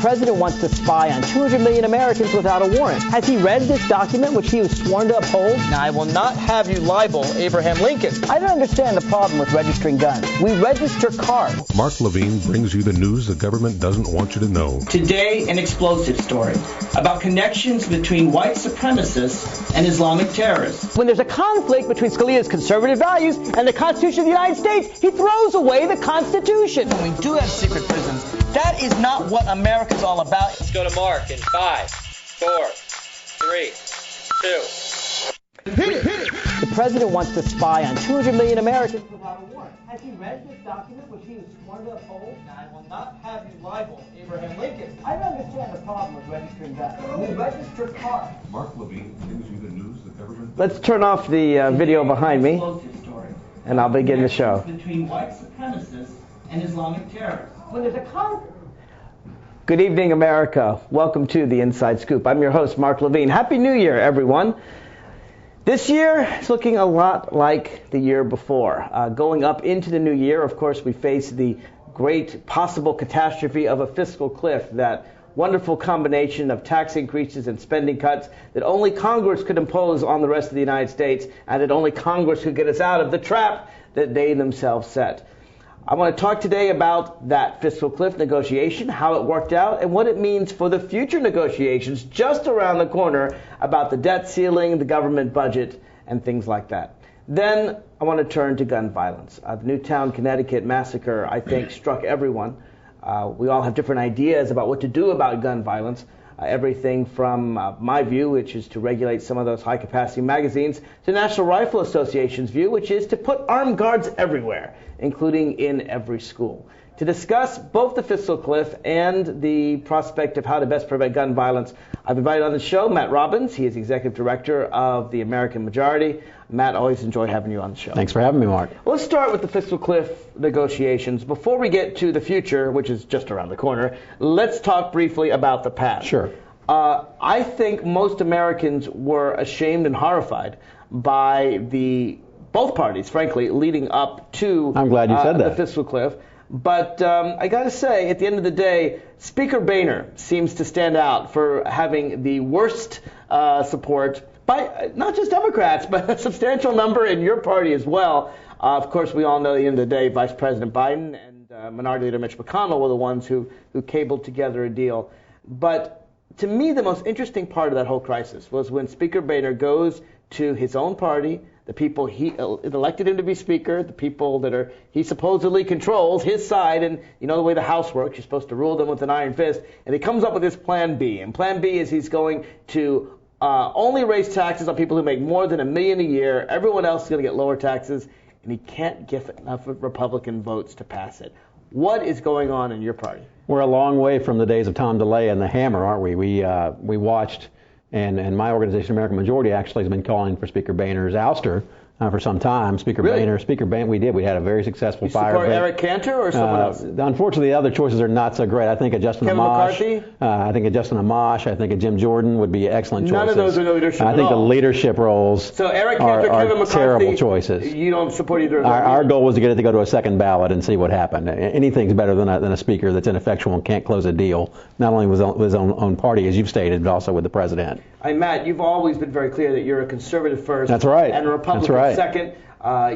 president wants to spy on 200 million Americans without a warrant. Has he read this document, which he was sworn to uphold? Now, I will not have you libel Abraham Lincoln. I don't understand the problem with registering guns. We register cars. Mark Levine brings you the news the government doesn't want you to know. Today, an explosive story about connections between white supremacists and Islamic terrorists. When there's a conflict between Scalia's conservative values and the Constitution of the United States, he throws away the Constitution. When we do have secret prisons, that is not what America's all about. Let's go to Mark in 5, 4, 3, 2. The president wants to spy on 200 million Americans without a warrant. Has he read this document, which he was sworn to uphold? Now, I will not have you libel Abraham Lincoln. I don't understand the problem with registering guns. We register cars. Mark Levine brings you the news the government... Let's turn off the video behind me, and I'll begin the show. Between white supremacists and Islamic terrorists. When there's a conflict. Good evening, America. Welcome to the Inside Scoop. I'm your host, Mark Levine. Happy New Year, everyone. This year is looking a lot like the year before. Going up into the new year, of course, we face the great possible catastrophe of a fiscal cliff, that wonderful combination of tax increases and spending cuts that only Congress could impose on the rest of the United States, and that only Congress could get us out of the trap that they themselves set. I want to talk today about that fiscal cliff negotiation, how it worked out, and what it means for the future negotiations just around the corner about the debt ceiling, the government budget, and things like that. Then I want to turn to gun violence. The Newtown, Connecticut massacre, I think, struck everyone. We all have different ideas about what to do about gun violence. Everything from my view, which is to regulate some of those high-capacity magazines, to National Rifle Association's view, which is to put armed guards everywhere, including in every school. To discuss both the fiscal cliff and the prospect of how to best prevent gun violence, I've invited on the show Matt Robbins. He is Executive Director of the American Majority. Matt, always enjoy having you on the show. Thanks for having me, Mark. Let's start with the fiscal cliff negotiations. Before we get to the future, which is just around the corner, let's talk briefly about the past. Sure. I think most Americans were ashamed and horrified by both parties, frankly, leading up to I'm glad you said that. The fiscal cliff. But I got to say, at the end of the day, Speaker Boehner seems to stand out for having the worst support by not just Democrats, but a substantial number in your party as well. Of course, we all know at the end of the day, Vice President Biden and Minority Leader Mitch McConnell were the ones who cabled together a deal. But to me, the most interesting part of that whole crisis was when Speaker Boehner goes to his own party, the people he elected him to be speaker, the people that he supposedly controls, his side, and you know the way the House works, you're supposed to rule them with an iron fist, and he comes up with his plan B. And plan B is he's going to only raise taxes on people who make more than $1 million a year. Everyone else is going to get lower taxes, and he can't get enough Republican votes to pass it. What is going on in your party? We're a long way from the days of Tom DeLay and the hammer, aren't we? We watched, and my organization, American Majority, actually has been calling for Speaker Boehner's ouster for some time. Speaker Boehner, we had a very successful fire. You support Eric Cantor or someone else? Unfortunately, the other choices are not so great. I think Justin Amash. Kevin McCarthy? I think Justin Amash. I think Jim Jordan would be excellent choices. None of those are leadership I think at all. The leadership roles so Eric Cantor, are Kevin McCarthy, terrible choices. You don't support either of them? Our goal was to get it to go to a second ballot and see what happened. Anything's better than a speaker that's ineffectual and can't close a deal, not only with his own party, as you've stated, but also with the president. Matt, you've always been very clear that you're a conservative first. That's right. And a Republican That's right. second.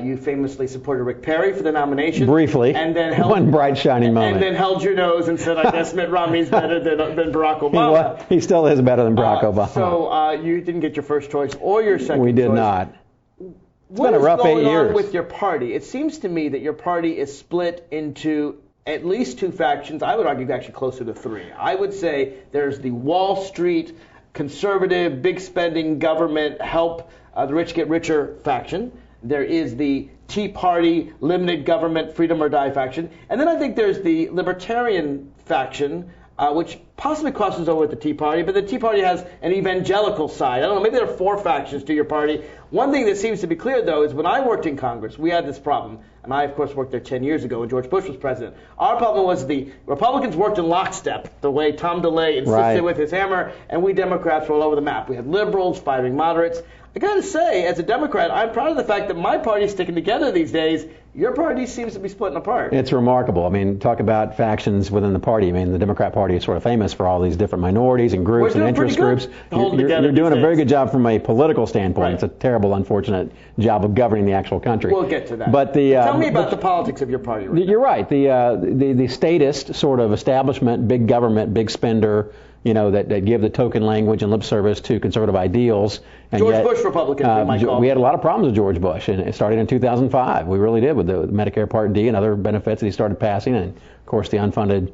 You famously supported Rick Perry for the nomination. Briefly. And then one bright, shining moment. And then held your nose and said, I guess Mitt Romney's better than Barack Obama. He still is better than Barack Obama. So you didn't get your first choice or your second choice. We did not. It's been a rough 8 years. What is going on with your party? It seems to me that your party is split into at least two factions. I would argue actually closer to three. I would say there's the Wall Street conservative, big spending government, help the rich get richer faction. There is the Tea Party, limited government, freedom or die faction. And then I think there's the libertarian faction, which possibly crosses over with the Tea Party, but the Tea Party has an evangelical side. I don't know, maybe there are four factions to your party. One thing that seems to be clear, though, is when I worked in Congress, we had this problem. And I, of course, worked there 10 years ago when George Bush was president. Our problem was the Republicans worked in lockstep, the way Tom DeLay insisted with his hammer, and we Democrats were all over the map. We had liberals fighting moderates. I got to say, as a Democrat, I'm proud of the fact that my party's sticking together these days. Your party seems to be splitting apart. It's remarkable. I mean, talk about factions within the party. I mean, the Democrat Party is sort of famous antagonist for all these different minorities and groups and interest groups. You're doing a very good job from a political standpoint. Right. It's a terrible, unfortunate job of governing the actual country. We'll get to that. But tell me about the politics of your party. Right you're right. The statist sort of establishment, big government, big spender, that give the token language and lip service to conservative ideals. And George Bush Republicans, we might call. We had a lot of problems with George Bush, and it started in 2005. We really did, with the Medicare Part D and other benefits that he started passing, and of course the unfunded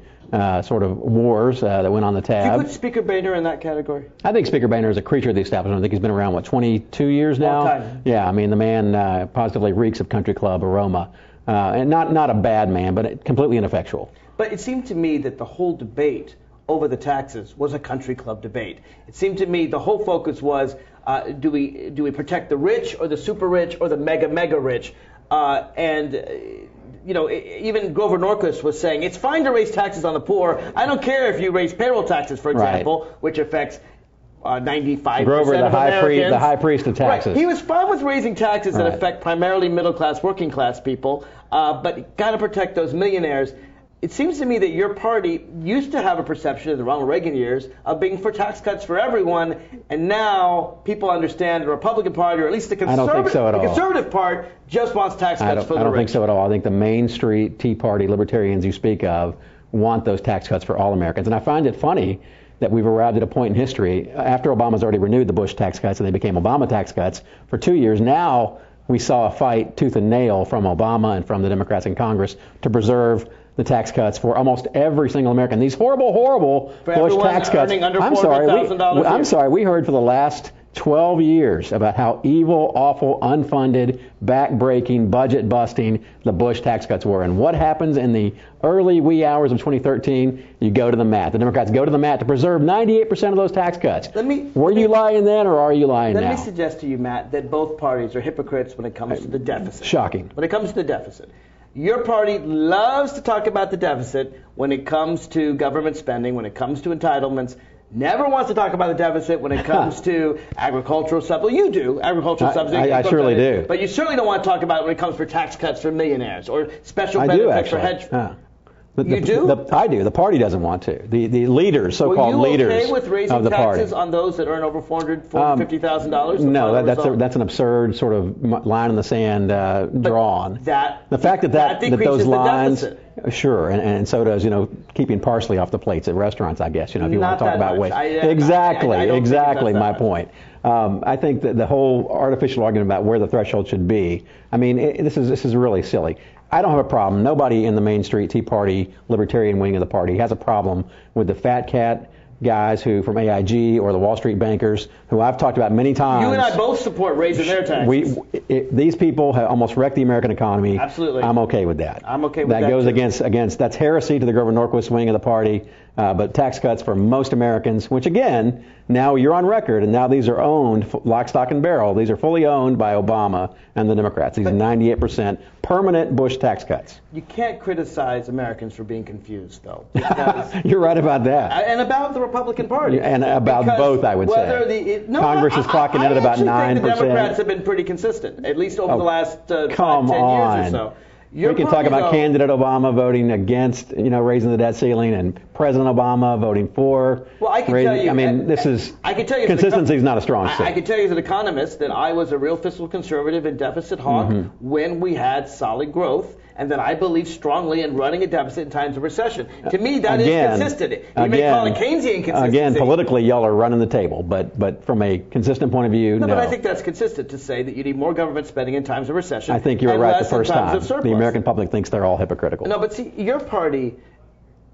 sort of wars that went on the tab. Do you put Speaker Boehner in that category? I think Speaker Boehner is a creature of the establishment. I think he's been around, 22 years now? Long time. Yeah, I mean, the man positively reeks of country club aroma. And not a bad man, but completely ineffectual. But it seemed to me that the whole debate over the taxes was a country club debate. It seemed to me the whole focus was, do we protect the rich or the super rich or the mega rich? Even Grover Norquist was saying it's fine to raise taxes on the poor. I don't care if you raise payroll taxes, for example, which affects 95% Grover, of Americans. The high priest of taxes. Right. He was fine with raising taxes that affect primarily middle class, working class people, but got to protect those millionaires. It seems to me that your party used to have a perception in the Ronald Reagan years of being for tax cuts for everyone, and now people understand the Republican Party, or at least the conservative part, just wants tax cuts for the rich. I don't think so at all. I think the Main Street Tea Party libertarians you speak of want those tax cuts for all Americans. And I find it funny that we've arrived at a point in history, after Obama's already renewed the Bush tax cuts and they became Obama tax cuts for 2 years, now we saw a fight tooth and nail from Obama and from the Democrats in Congress to preserve the tax cuts for almost every single American. These horrible Bush tax cuts. I'm sorry, we heard for the last 12 years about how evil, awful, unfunded, back-breaking, budget-busting the Bush tax cuts were. And what happens in the early wee hours of 2013? You go to the mat. The Democrats go to the mat to preserve 98% of those tax cuts. Were you lying then, or are you lying now? Let me suggest to you, Matt, that both parties are hypocrites when it comes to the deficit. Shocking. When it comes to the deficit. Your party loves to talk about the deficit when it comes to government spending, when it comes to entitlements. Never wants to talk about the deficit when it comes to agricultural subsidies. Well, you do, agricultural subsidies. I surely do. But you certainly don't want to talk about it when it comes for tax cuts for millionaires or special benefits for hedge funds. You do? I do. The party doesn't want to. The leaders, so-called leaders okay with raising of the party. taxes on those that earn over $450,000? No, that's an absurd sort of line in the sand drawn. The fact that those lines, the sure, and so does keeping parsley off the plates at restaurants. I guess if you want to talk about waste. Exactly my point. I think that the whole artificial argument about where the threshold should be. I mean, this is really silly. I don't have a problem. Nobody in the Main Street Tea Party, libertarian wing of the party, has a problem with the fat cat guys who from AIG or the Wall Street bankers who I've talked about many times. You and I both support raising their taxes. These people have almost wrecked the American economy. Absolutely. I'm okay with that. I'm okay with that. That goes against that's heresy to the Grover Norquist wing of the party. But tax cuts for most Americans, which again, now you're on record, and now these are owned, lock, stock, and barrel. These are fully owned by Obama and the Democrats. These 98% permanent Bush tax cuts. You can't criticize Americans for being confused, though. You're right about that. And about the Republican Party. And about both, I would say. Congress is clocking in at about 9%. I think the Democrats have been pretty consistent, at least over the last 5-10 years or so. We can talk about candidate Obama voting against, raising the debt ceiling, and President Obama voting for. Well, I can tell you. I mean, consistency is not a strong suit. I can tell you as an economist that I was a real fiscal conservative and deficit hawk when we had solid growth, and that I believe strongly in running a deficit in times of recession. To me, that is consistent. You may call it Keynesian consistency. Again, politically, y'all are running the table, but from a consistent point of view, no. But I think that's consistent to say that you need more government spending in times of recession. I think you were right the first time. The American public thinks they're all hypocritical. No, but see, your party,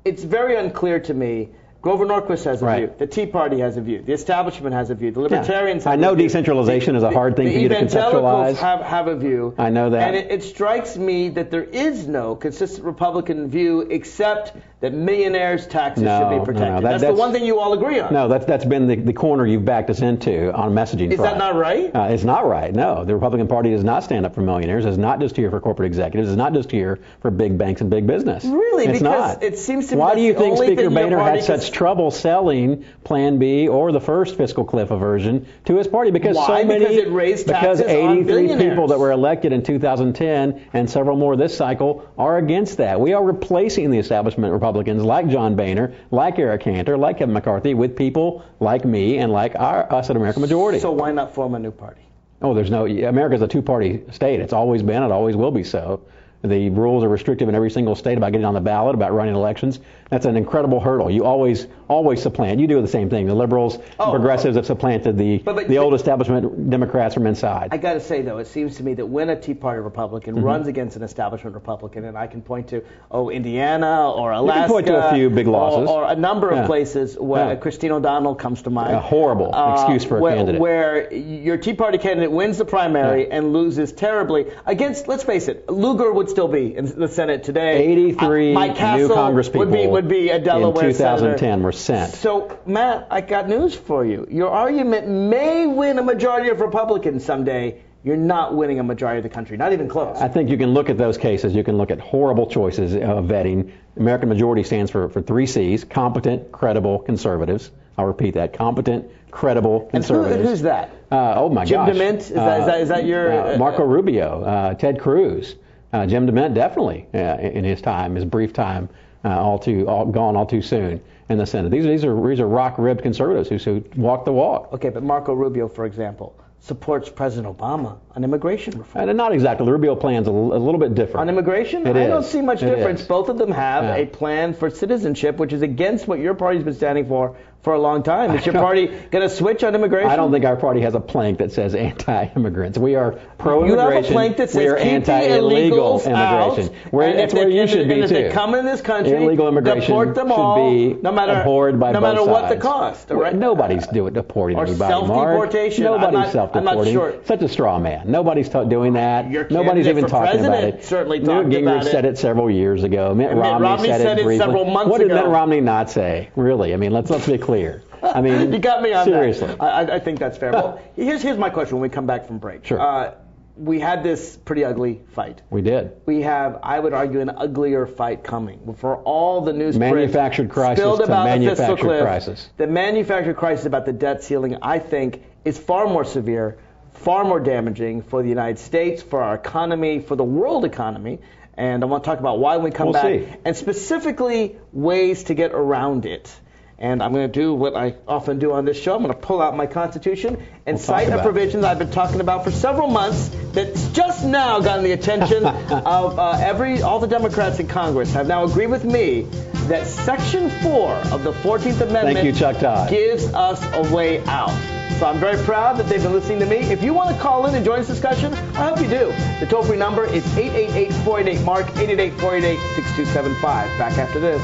it's very unclear to me. Grover Norquist has a view. The Tea Party has a view. The establishment has a view. The Libertarians have a view. I know decentralization is a hard thing for you to conceptualize. The evangelicals have a view. I know that. And it strikes me that there is no consistent Republican view except that millionaires' taxes should be protected. That's the one thing you all agree on. No, that's been the corner you've backed us into on messaging. Is that not right? It's not right. No, the Republican Party does not stand up for millionaires. It's not just here for corporate executives. It's not just here for big banks and big business. Really? It's because not. It seems to me Why do you think Speaker Boehner had such trouble selling Plan B or the first fiscal cliff aversion to his party because Why? so many Because it raised taxes on 83 billionaires. people that were elected in 2010 and several more this cycle are against that. We are replacing the establishment Republicans like John Boehner, like Eric Cantor, like Kevin McCarthy with people like me and like us at American Majority. So why not form a new party? Oh, America's a two-party state. It's always been. It always will be so. The rules are restrictive in every single state about getting on the ballot, about running elections. That's an incredible hurdle. You always supplant. You do the same thing. The liberals, progressives have supplanted the old establishment Democrats from inside. I got to say, though, it seems to me that when a Tea Party Republican runs against an establishment Republican, and I can point to, Indiana or Alaska. You can point to a few big losses. Or a number of places where Christine O'Donnell comes to mind. A horrible excuse for a candidate. Where your Tea Party candidate wins the primary and loses terribly against, let's face it, Lugar would still be in the Senate today. 83 Mike Castle new Congress people would be a Delaware in 2010 senator. were sent. So, Matt, I got news for you. Your argument may win a majority of Republicans someday. You're not winning a majority of the country, not even close. I think you can look at those cases. You can look at horrible choices of vetting. American Majority stands for 3 C's: competent, credible, conservatives. I'll repeat that: competent, credible, conservatives. And who's that? Oh my Jim gosh! DeMint? Is that your Marco Rubio, Ted Cruz, Jim DeMint definitely in his brief time, gone all too soon in the Senate. These are rock-ribbed conservatives who walk the walk. Okay, but Marco Rubio, for example, supports President Obama on immigration reform. And not exactly. The Rubio plan's a little bit different. On immigration? I don't see much difference. Is. Both of them have a plan for citizenship, which is against what your party's been standing for a long time. Is your party going to switch on immigration? I don't think our party has a plank that says anti-immigrants. We are pro-immigration. You have a plank that says we are anti-illegal immigration. That's where you should be, too. If they come in this country, illegal immigration deport them should all, be abhorred by both sides. No matter what the cost. Right? Nobody's deporting or anybody, self-deportation. Nobody's self-deporting. I'm not sure. Such a straw man. Nobody's doing that. Nobody's even talking about it. Certainly Newt Gingrich said it several years ago. Mitt Romney said it briefly. Several months ago. What did Mitt Romney not say? Really? I mean, let's be clear. I mean, you got me on seriously. that. I think that's fair. Well, here's my question when we come back from break. Sure. We had this pretty ugly fight. We did. We have, I would argue, an uglier fight coming. For all the news manufactured crisis spilled about manufactured the fiscal cliff, crisis. The manufactured crisis about the debt ceiling, I think, is far more severe, far more damaging for the United States, for our economy, for the world economy. And I want to talk about why we come back, and specifically ways to get around it. And I'm going to do what I often do on this show. I'm going to pull out my Constitution and cite a provision that I've been talking about for several months that's just now gotten the attention of all the Democrats in Congress have now agreed with me that Section 4 of the 14th Amendment Thank you, Chuck Todd. gives us a way out. So I'm very proud that they've been listening to me. If you want to call in and join this discussion, I hope you do. The toll-free number is 888-488-MARK, 888-488-6275. Back after this.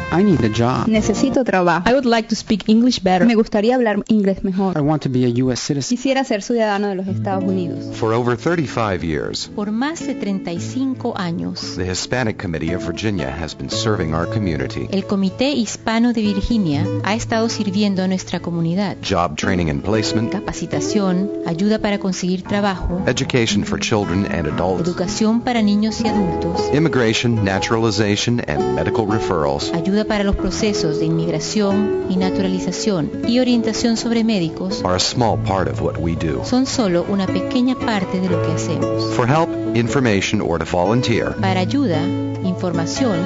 I need a job. Necesito trabajo. I would like to speak English better. Me gustaría hablar inglés mejor. I want to be a U.S. citizen. Quisiera ser ciudadano de los Estados Unidos. For over 35 years, por más de 35 años, the Hispanic Committee of Virginia has been serving our community. El Comité Hispano de Virginia ha estado sirviendo a nuestra comunidad. Job training and placement, capacitación, ayuda para conseguir trabajo, education for children and adults, educación para niños y adultos, immigration, naturalization, and medical referrals, ayuda para los procesos de inmigración y naturalización y orientación sobre médicos are a small part of what we do. Son solo una pequeña parte de lo que hacemos. For help, information, or to volunteer, para ayuda, información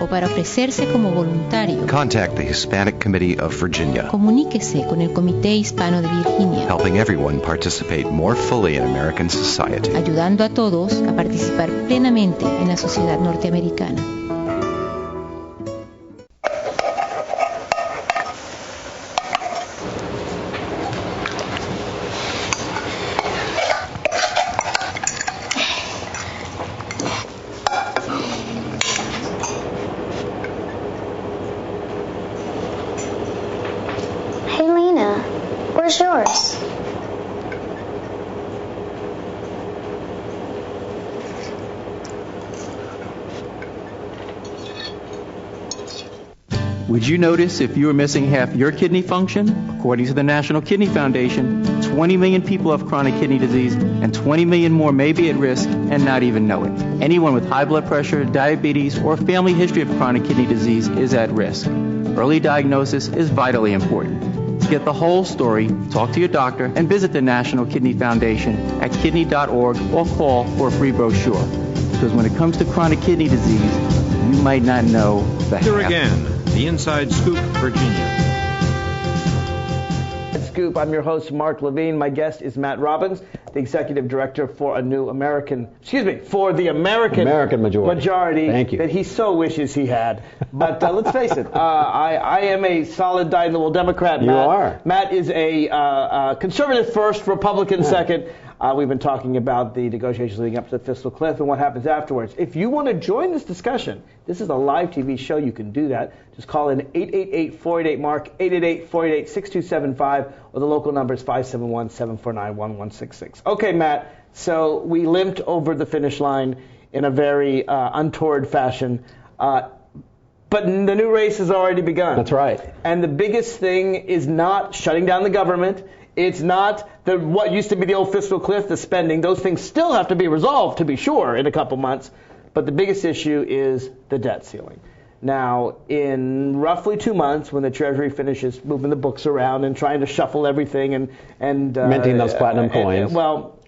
o para ofrecerse como voluntario, contact the Hispanic Committee of Virginia. Comuníquese con el Comité Hispano de Virginia, helping everyone participate more fully in American society. Ayudando a todos a participar plenamente en la sociedad norteamericana. Where's yours? Would you notice if you were missing half your kidney function? According to the National Kidney Foundation, 20 million people have chronic kidney disease and 20 million more may be at risk and not even know it. Anyone with high blood pressure, diabetes, or family history of chronic kidney disease is at risk. Early diagnosis is vitally important. To get the whole story, talk to your doctor and visit the National Kidney Foundation at kidney.org or call for a free brochure. Because when it comes to chronic kidney disease, you might not know the Here half. again, the Inside Scoop, Virginia. Scoop. I'm your host, Mark Levine. My guest is Matt Robbins, the executive director for the American majority Thank you. that he so wishes he had. But let's face it, I am a solid dyed-in-the-wool Democrat. You are. Matt is a conservative first, Republican second. We've been talking about the negotiations leading up to the fiscal cliff and what happens afterwards. If you want to join this discussion, this is a live TV show. You can do that. Just call in 888-488-MARK, 888-488-6275, or the local number is 571-749-1166. Okay, Matt, so we limped over the finish line in a very untoward fashion. But the new race has already begun. That's right. And the biggest thing is not shutting down the government. It's not what used to be the old fiscal cliff, the spending. Those things still have to be resolved, to be sure, in a couple months. But the biggest issue is the debt ceiling. Now, in roughly 2 months, when the Treasury finishes moving the books around and trying to shuffle everything and minting those platinum coins.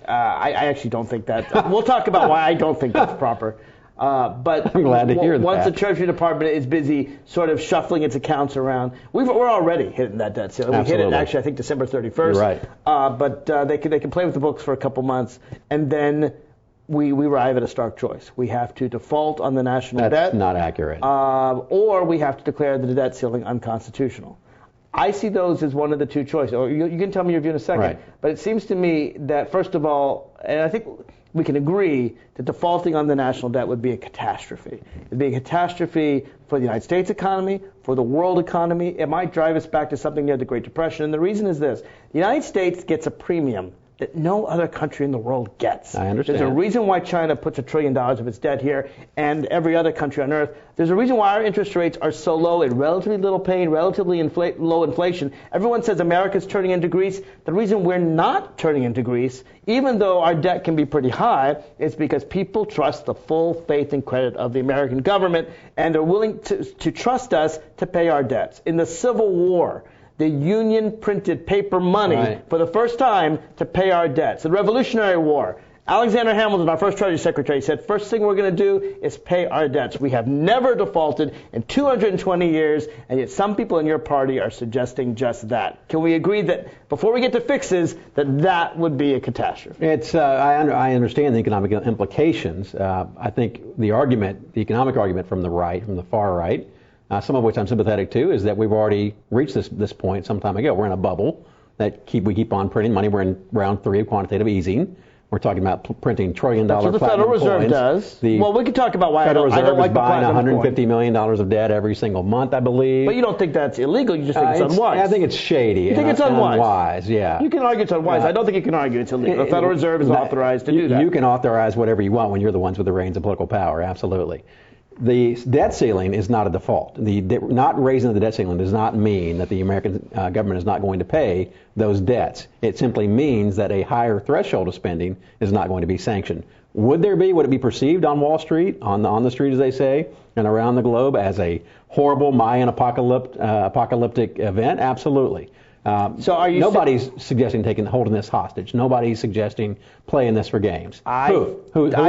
I actually don't think that. We'll talk about why I don't think that's proper. But I'm glad to hear that. Once the Treasury Department is busy sort of shuffling its accounts around, we're already hitting that debt ceiling. Absolutely. We hit it actually, I think, December 31st. You're right. But they can play with the books for a couple months, and then we arrive at a stark choice. We have to default on the national debt. That's not accurate. Or we have to declare the debt ceiling unconstitutional. I see those as one of the two choices. Or you can tell me your view in a second. Right. But it seems to me that, first of all, and I think we can agree that defaulting on the national debt would be a catastrophe. It would be a catastrophe for the United States economy, for the world economy. It might drive us back to something near the Great Depression. And the reason is this. The United States gets a premium that no other country in the world gets. I understand. There's a reason why China puts $1 trillion of its debt here and every other country on earth. There's a reason why our interest rates are so low at relatively little pain, relatively low inflation. Everyone says America's turning into Greece. The reason we're not turning into Greece, even though our debt can be pretty high, is because people trust the full faith and credit of the American government and are willing to trust us to pay our debts. In the Civil War, the Union printed paper money for the first time to pay our debts. The Revolutionary War, Alexander Hamilton, our first Treasury Secretary, said, first thing we're going to do is pay our debts. We have never defaulted in 220 years, and yet some people in your party are suggesting just that. Can we agree that before we get to fixes, that would be a catastrophe? It's I understand the economic implications. I think the economic argument from the right, from the far right, some of which I'm sympathetic to, is that we've already reached this point some time ago. We're in a bubble that we keep on printing money. We're in round 3 of quantitative easing. We're talking about printing $1 trillion That's what the Federal Reserve does. Well, we could talk about why Federal I don't like the buying platinum $150 coin. million of debt every single month, I believe. But you don't think that's illegal. You just think it's unwise. I think it's shady. You think it's unwise? Unwise, yeah. You can argue it's unwise. I don't think you can argue it's illegal. The Federal Reserve is authorized to do that. You can authorize whatever you want when you're the ones with the reins of political power, absolutely. The debt ceiling is not a default. Not raising the debt ceiling does not mean that the American government is not going to pay those debts. It simply means that a higher threshold of spending is not going to be sanctioned. Would it be perceived on Wall Street, on the street as they say, and around the globe as a horrible Mayan apocalyptic event? Absolutely. So are you nobody's suggesting holding this hostage. Nobody's suggesting playing this for games. I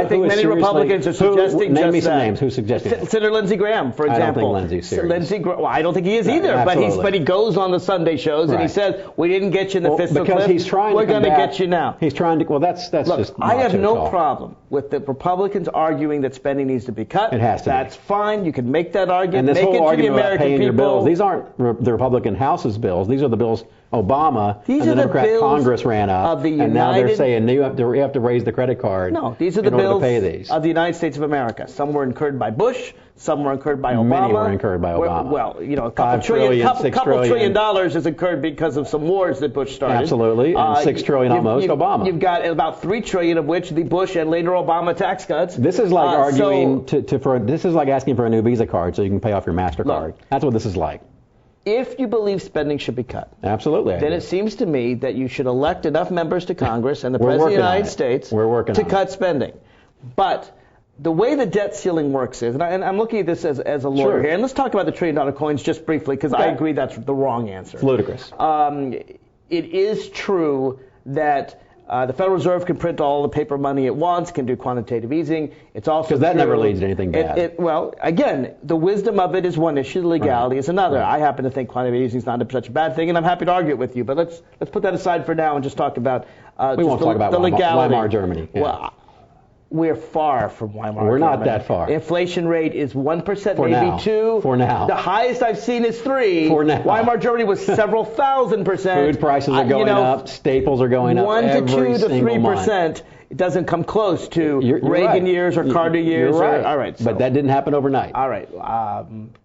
think many Republicans are suggesting name me just some that. names. Who's suggesting? Senator Lindsey Graham, for example. I don't think Lindsey's serious. I don't think he is either. But he goes on the Sunday shows and he says, "We didn't get you in the fiscal cliff. Because he's trying. We're going to get you now." He's trying to. Well, that's Look, just. I have no problem with the Republicans arguing that spending needs to be cut. It has to. That's fine. You can make that argument. And this make whole it argument to the American about paying people. your bills. These aren't the Republican House's bills. These are the bills Obama and the Democrat Congress ran up, and now they're saying you have to raise the credit card. No, these are the bills to pay these. of the United States of America. Some were incurred by Bush, some were incurred by Obama. Many were incurred by Obama. Well, a couple trillion dollars is incurred because of some wars that Bush started. Absolutely, and $6 trillion almost Obama. You've got about $3 trillion of which the Bush and later Obama tax cuts. This is like arguing this is like asking for a new Visa card so you can pay off your MasterCard. That's what this is like. If you believe spending should be cut, absolutely, then it seems to me that you should elect enough members to Congress and the President of the United States to cut spending. But the way the debt ceiling works is, and I'm looking at this as a lawyer here, and let's talk about the $1 trillion coins just briefly, because I agree that's the wrong answer. It's ludicrous. It is true that the Federal Reserve can print all the paper money it wants, can do quantitative easing. It's also because that never leads to anything bad. Well, again, the wisdom of it is one issue, the legality is another. I happen to think quantitative easing is not such a bad thing, and I'm happy to argue it with you. But let's put that aside for now and just talk about we won't talk about the legality. Weimar Germany. Yeah. Well, we're far from Weimar We're Germany. not that far. The inflation rate is 1%, for maybe now. 2%. For now. The highest I've seen is 3%. For now. Weimar Germany was several %. Food prices are going up. Staples are going up 1 to 2 to 3%. It doesn't come close to Reagan years or Carter years. You're right. All right. So, but that didn't happen overnight. All right.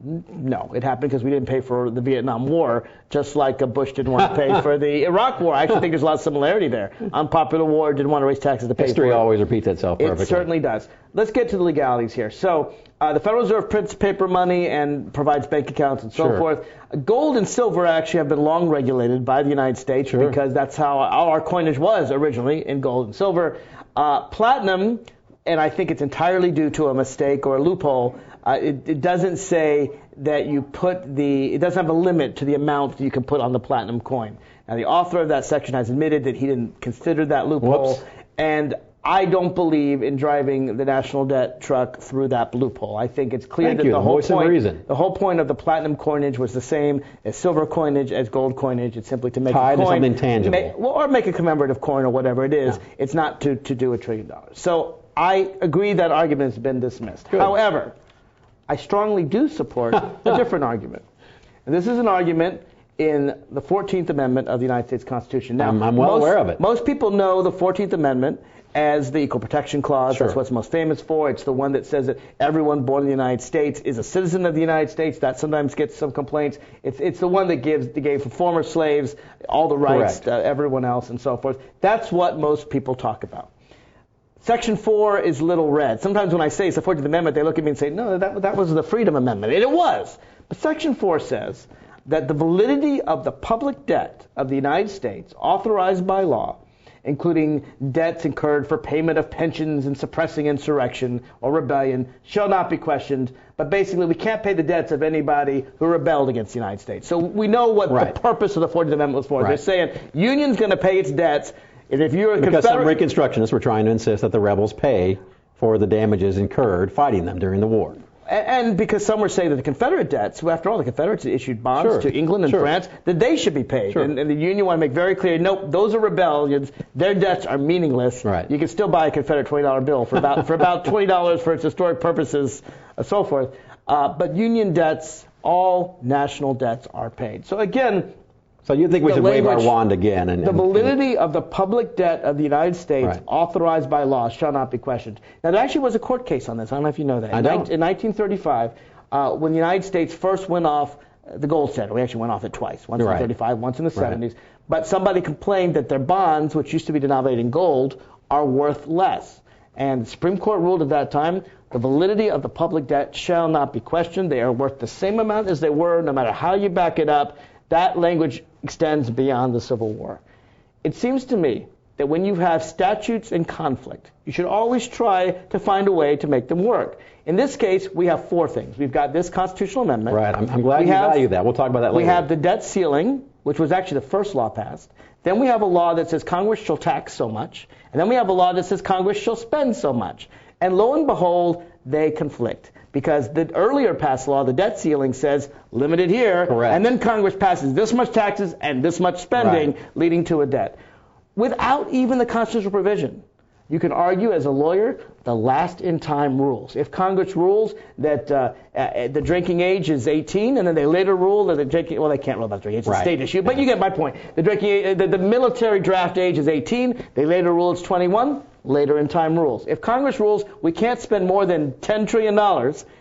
No, it happened because we didn't pay for the Vietnam War, just like Bush didn't want to pay for the Iraq War. I actually think there's a lot of similarity there. Unpopular war, didn't want to raise taxes to pay for it. History always repeats itself perfectly. It certainly does. Let's get to the legalities here. So the Federal Reserve prints paper money and provides bank accounts and so forth. Gold and silver actually have been long regulated by the United States because that's how our coinage was originally, in gold and silver. Platinum, and I think it's entirely due to a mistake or a loophole, it doesn't say that you put it doesn't have a limit to the amount that you can put on the platinum coin. Now, the author of that section has admitted that he didn't consider that loophole, and I don't believe in driving the national debt truck through that loophole. I think it's clear that the whole point of the platinum coinage was the same as silver coinage, as gold coinage. It's simply to make tied a coin, to something tangible, or make a commemorative coin or whatever it is. Yeah. It's not to do $1 trillion. So I agree that argument has been dismissed. Good. However, I strongly do support a different argument. And this is an argument in the 14th Amendment of the United States Constitution. Now, I'm well aware of it. Most people know the 14th Amendment as the Equal Protection Clause. That's what it's most famous for. It's the one that says that everyone born in the United States is a citizen of the United States. That sometimes gets some complaints. It's the one that gave former slaves all the rights to everyone else and so forth. That's what most people talk about. Section 4 is little read. Sometimes when I say it's the 14th Amendment, they look at me and say, no, that was the Freedom Amendment. And it was. But Section 4 says that the validity of the public debt of the United States authorized by law, including debts incurred for payment of pensions and suppressing insurrection or rebellion, shall not be questioned. But basically, we can't pay the debts of anybody who rebelled against the United States. So we know what the purpose of the 14th Amendment was for. They're saying union's going to pay its debts. And if you're a because some Reconstructionists were trying to insist that the rebels pay for the damages incurred fighting them during the war. And because some were saying that the Confederate debts, who after all the Confederates issued bonds to England and France, that they should be paid. And the Union want to make very clear, nope, those are rebellions. Their debts are meaningless. You can still buy a Confederate $20 bill for about $20 for its historic purposes, and so forth. But Union debts, all national debts, are paid. So again, so you think we should wave our wand again? The validity of the public debt of the United States authorized by law shall not be questioned. Now, there actually was a court case on this. I don't know if you know that. In 1935, when the United States first went off the gold standard, we actually went off it twice, once in 1935, once in the 70s. But somebody complained that their bonds, which used to be denominated in gold, are worth less. And the Supreme Court ruled at that time, the validity of the public debt shall not be questioned. They are worth the same amount as they were, no matter how you back it up. That language extends beyond the Civil War. It seems to me that when you have statutes in conflict, you should always try to find a way to make them work. In this case, we have 4 things. We've got this constitutional amendment. I'm glad you value that. We'll talk about that later. We have the debt ceiling, which was actually the first law passed. Then we have a law that says Congress shall tax so much. And then we have a law that says Congress shall spend so much. And lo and behold, they conflict. Because the earlier passed law, the debt ceiling, says limited here, and then Congress passes this much taxes and this much spending, leading to a debt. Without even the constitutional provision, you can argue as a lawyer, the last in time rules. If Congress rules that the drinking age is 18, and then they later rule that the drinking, well, they can't rule about drinking age, it's a state issue, but you get my point. The drinking age, the military draft age is 18, they later rule it's 21. Later in time rules. If Congress rules we can't spend more than $10 trillion,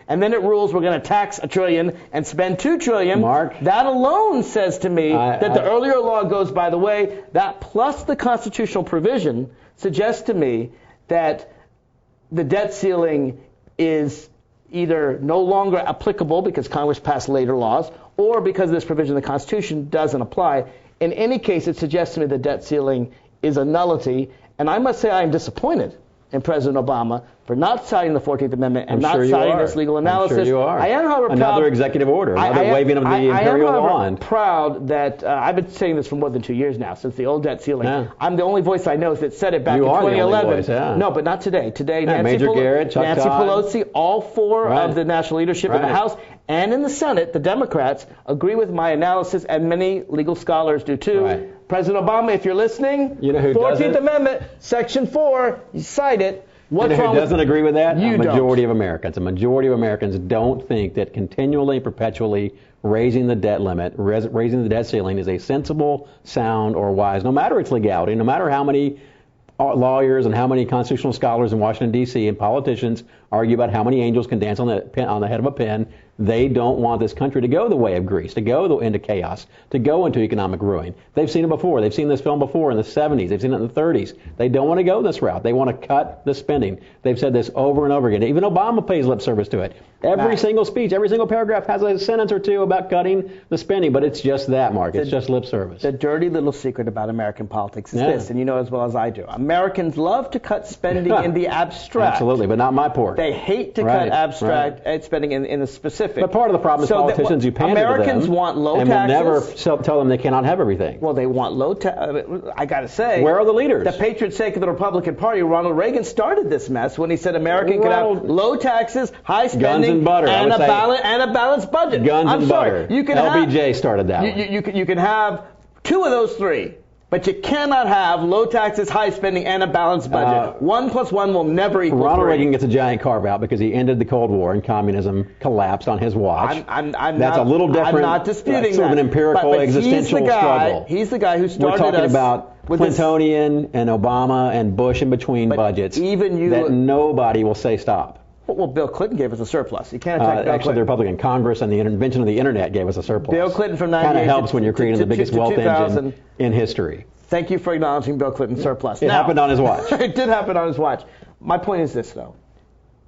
and then it rules we're going to tax $1 trillion and spend $2 trillion, that alone says to me that the earlier law goes by the way. That plus the constitutional provision suggests to me that the debt ceiling is either no longer applicable because Congress passed later laws, or because this provision of the Constitution doesn't apply. In any case, it suggests to me the debt ceiling is a nullity. And I must say I am disappointed in President Obama for not citing the 14th Amendment and not citing this legal analysis. I'm sure you are. I am, however, another executive order, another waving of the imperial wand. Proud that I've been saying this for more than 2 years now, since the old debt ceiling. Yeah. I'm the only voice I know that said it back in 2011. You are the only voice, yeah. No, but not today. Today, Nancy Pelosi, all four of the national leadership in the House and in the Senate, the Democrats, agree with my analysis, and many legal scholars do too. Right. President Obama, if you're listening, you know who 14th Amendment, Section 4, you cite it. What's wrong? Who doesn't agree with that? A majority of Americans. A majority of Americans don't think that continually, perpetually raising the debt limit, raising the debt ceiling is a sensible, sound, or wise, no matter its legality, no matter how many lawyers and how many constitutional scholars in Washington, D.C. and politicians argue about how many angels can dance on the head of a pin. They don't want this country to go the way of Greece, to go into chaos, to go into economic ruin. They've seen it before. They've seen this film before in the 70s. They've seen it in the 30s. They don't want to go this route. They want to cut the spending. They've said this over and over again. Even Obama pays lip service to it. Every single speech, every single paragraph has a sentence or two about cutting the spending, but it's just that, Mark. It's just lip service. The dirty little secret about American politics is this, and you know as well as I do. Americans love to cut spending in the abstract. Absolutely, but not my pork. They hate to cut abstract spending in the specific. But part of the problem is politicians who pander Americans to them want low and taxes. will never tell them they cannot have everything. Well, they want low taxes. I got to say, where are the leaders? The patriot's sake of the Republican Party, Ronald Reagan, started this mess when he said America could have low taxes, high spending, guns and butter, and a balanced budget. Guns and butter. You can LBJ started that. You can have two of those three. But you cannot have low taxes, high spending, and a balanced budget. 1 + 1 will never equal Ronald 3. Reagan gets a giant carve-out because he ended the Cold War and communism collapsed on his watch. That's a little different. I'm not disputing that. Sort of an empirical existential struggle. He's the guy who started We're talking about Clintonian and Obama and Bush in between budgets that nobody will say stop. Well, Bill Clinton gave us a surplus. You can't attack Bill Actually, Clinton. the Republican Congress and the invention of the Internet gave us a surplus. Bill Clinton from 98 kind of helps when you're creating the biggest wealth engine in history. Thank you for acknowledging Bill Clinton's surplus. It happened on his watch. It did happen on his watch. My point is this, though.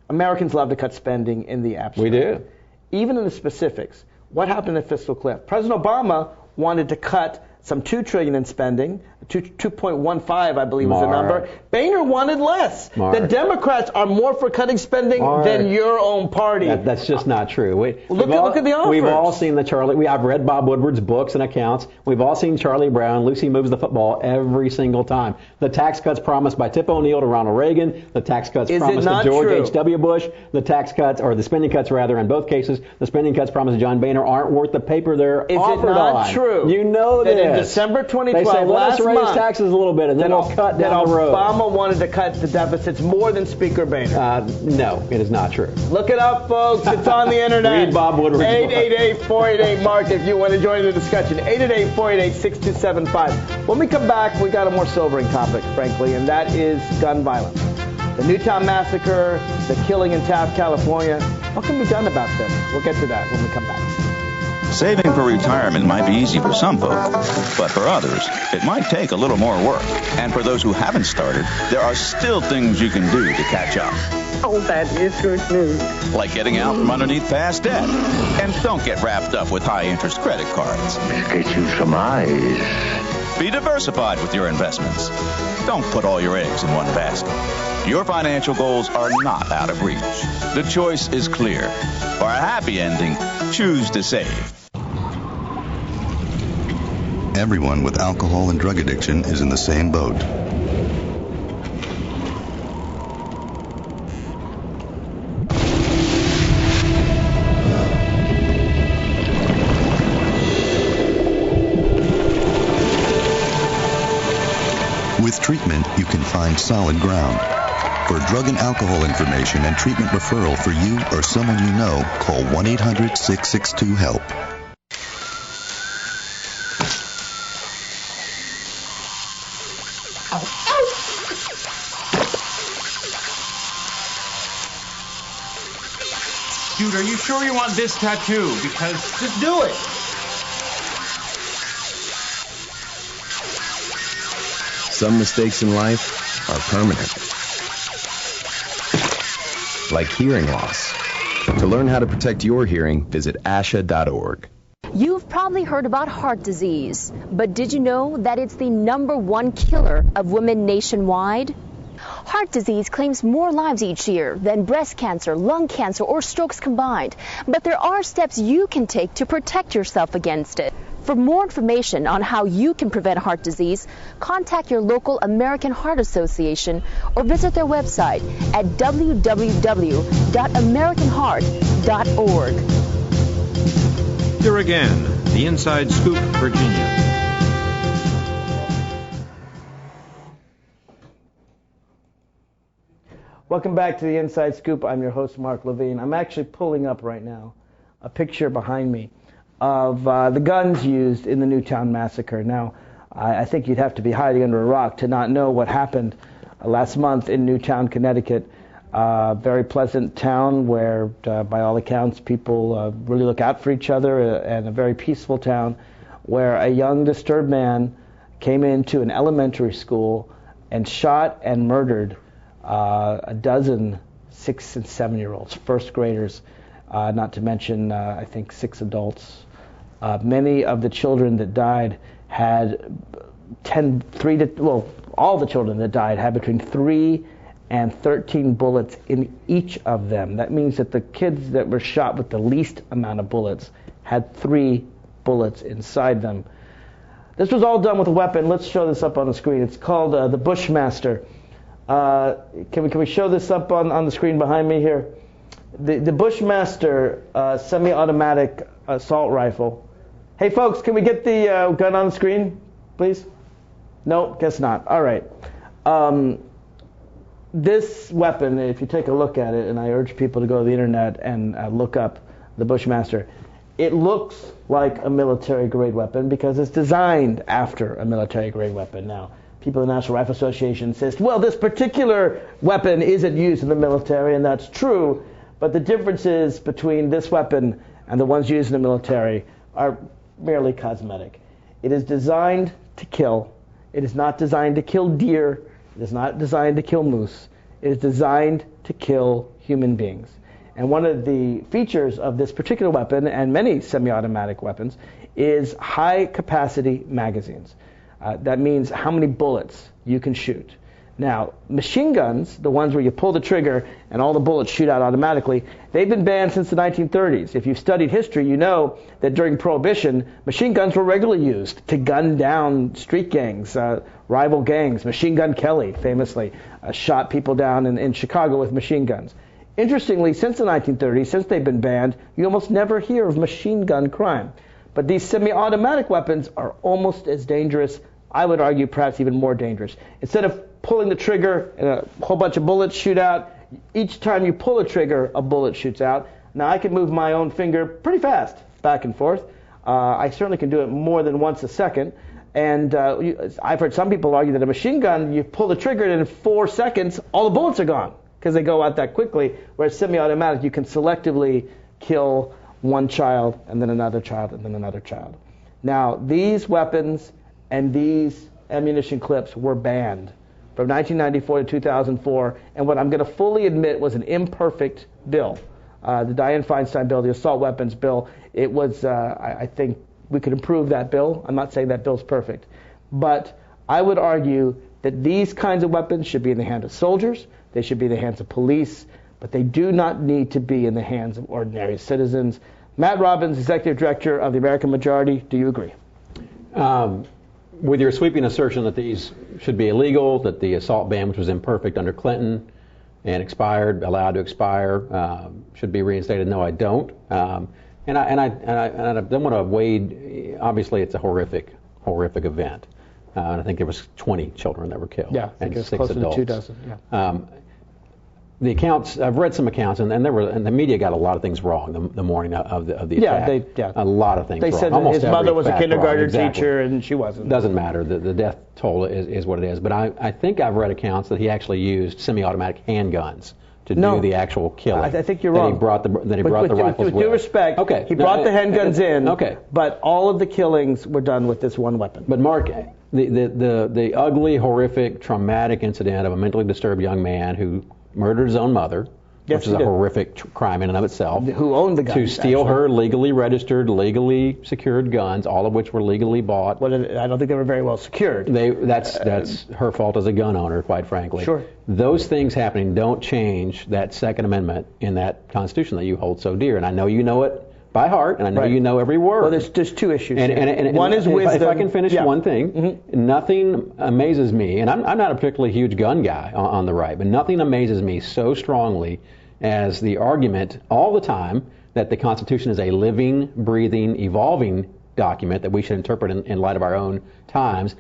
Americans love to cut spending in the abstract. We do. Even in the specifics. What happened at Fiscal Cliff? President Obama wanted to cut some $2 trillion in spending. 2.15, I believe, was the number. Boehner wanted less. The Democrats are more for cutting spending than your own party. That's just not true. Look at the offers. We've all seen I've read Bob Woodward's books and accounts. We've all seen Charlie Brown, Lucy Moves the Football every single time. The tax cuts promised by Tip O'Neill to Ronald Reagan, the tax cuts promised to George H.W. Bush, the tax cuts, or the spending cuts rather, in both cases, the spending cuts promised to John Boehner aren't worth the paper they're offered on. Is it not true? You know that this. In December 2012, they say, let us raise taxes a little bit, and then we'll cut down the road. Obama wanted to cut the deficits more than Speaker Boehner. No, it is not true. Look it up, folks. It's on the internet. Read Bob Woodward's 888-488-MARK if you want to join the discussion. 888-488-6275. When we come back, we got a more sobering topic, frankly, and that is gun violence. The Newtown Massacre, the killing in Taft, California. What can be done about this? We'll get to that when we come back. Saving for retirement might be easy for some folks, but for others, it might take a little more work. And for those who haven't started, there are still things you can do to catch up. Oh, that is good news. Like getting out from underneath past debt. And don't get wrapped up with high-interest credit cards. Get you some eyes. Be diversified with your investments. Don't put all your eggs in one basket. Your financial goals are not out of reach. The choice is clear. For a happy ending, choose to save. Everyone with alcohol and drug addiction is in the same boat. With treatment, you can find solid ground. For drug and alcohol information and treatment referral for you or someone you know, call 1-800-662-HELP. Dude, are you sure you want this tattoo? Because just do it. Some mistakes in life are permanent. Like hearing loss. To learn how to protect your hearing, visit asha.org. You've probably heard about heart disease, but did you know that it's the #1 killer of women nationwide? Heart disease claims more lives each year than breast cancer, lung cancer, or strokes combined. But there are steps you can take to protect yourself against it. For more information on how you can prevent heart disease, contact your local American Heart Association or visit their website at www.americanheart.org. Here again, the Inside Scoop, Virginia. Welcome back to the Inside Scoop. I'm your host, Mark Levine. I'm actually pulling up right now a picture behind me of the guns used in the Newtown massacre. Now, I think you'd have to be hiding under a rock to not know what happened last month in Newtown, Connecticut. Very pleasant town where, by all accounts, people really look out for each other, and a very peaceful town where a young, disturbed man came into an elementary school and shot and murdered a dozen 6- and 7-year-olds, first graders, not to mention, I think, 6 adults. Many of the children that died had all the children that died had between 3 and 13 bullets in each of them. That means that the kids that were shot with the least amount of bullets had 3 bullets inside them. This was all done with a weapon. Let's show this up on the screen. It's called the Bushmaster. Can we show this up on the screen behind me here? The Bushmaster semi-automatic assault rifle. Hey folks, can we get the gun on the screen, please? No, guess not. All right. This weapon, if you take a look at it, and I urge people to go to the internet and look up the Bushmaster, it looks like a military-grade weapon because it's designed after a military-grade weapon. Now, people in the National Rifle Association insist, well, this particular weapon isn't used in the military, and that's true, but the differences between this weapon and the ones used in the military are merely cosmetic. It is designed to kill. It is not designed to kill deer. It is not designed to kill moose. It is designed to kill human beings. And one of the features of this particular weapon, and many semi-automatic weapons, is high-capacity magazines. That means how many bullets you can shoot. Now, machine guns, the ones where you pull the trigger and all the bullets shoot out automatically, they've been banned since the 1930s. If you've studied history, you know that during Prohibition, machine guns were regularly used to gun down street gangs, rival gangs. Machine Gun Kelly famously shot people down in Chicago with machine guns. Interestingly, since the 1930s, since they've been banned, you almost never hear of machine gun crime. But these semi-automatic weapons are almost as dangerous, I would argue perhaps even more dangerous. Instead of pulling the trigger and a whole bunch of bullets shoot out, each time you pull a trigger, a bullet shoots out. Now, I can move my own finger pretty fast back and forth. I certainly can do it more than once a second. And I've heard some people argue that a machine gun, you pull the trigger and in 4 seconds, all the bullets are gone because they go out that quickly, whereas semi-automatic, you can selectively kill one child and then another child and then another child. Now, these weapons and these ammunition clips were banned from 1994 to 2004, and what I'm going to fully admit was an imperfect bill. The Dianne Feinstein bill, the assault weapons bill, it was, I think we could improve that bill. I'm not saying that bill's perfect. But I would argue that these kinds of weapons should be in the hands of soldiers, they should be in the hands of police, but they do not need to be in the hands of ordinary citizens. Matt Robbins, Executive Director of the American Majority, do you agree? With your sweeping assertion that these should be illegal, that the assault ban, which was imperfect under Clinton and expired, allowed to expire, should be reinstated, no, I don't. And I don't want to wade. Obviously, it's a horrific event. And I think there was 20 children that were killed. Yeah, I think and 6 adults. To 2 dozen. Yeah. The accounts, I've read some accounts, and the media got a lot of things wrong the morning of the attack. A lot of things wrong. They said that his mother was a kindergarten teacher, and she wasn't. Doesn't matter. The death toll is what it is. But I think I've read accounts that he actually used semi-automatic handguns to do the actual killing. I think you're wrong. That he brought the rifles with. With due respect, he brought the handguns in. Okay. But all of the killings were done with this one weapon. But Mark, the ugly, horrific, traumatic incident of a mentally disturbed young man who murdered his own mother, Yes, which is a horrific crime in and of itself. Who owned the guns? To steal her legally registered, legally secured guns, all of which were legally bought. Well, I don't think they were very well secured. That's her fault as a gun owner, quite frankly. Sure. Those things happening don't change that Second Amendment in that Constitution that you hold so dear. And I know you know it by heart, and I know you know every word. Well, there's two issues. And one is wisdom. If I can finish one thing, nothing amazes me, and I'm not a particularly huge gun guy on the right, but nothing amazes me so strongly as the argument all the time that the Constitution is a living, breathing, evolving document that we should interpret in light of our own times,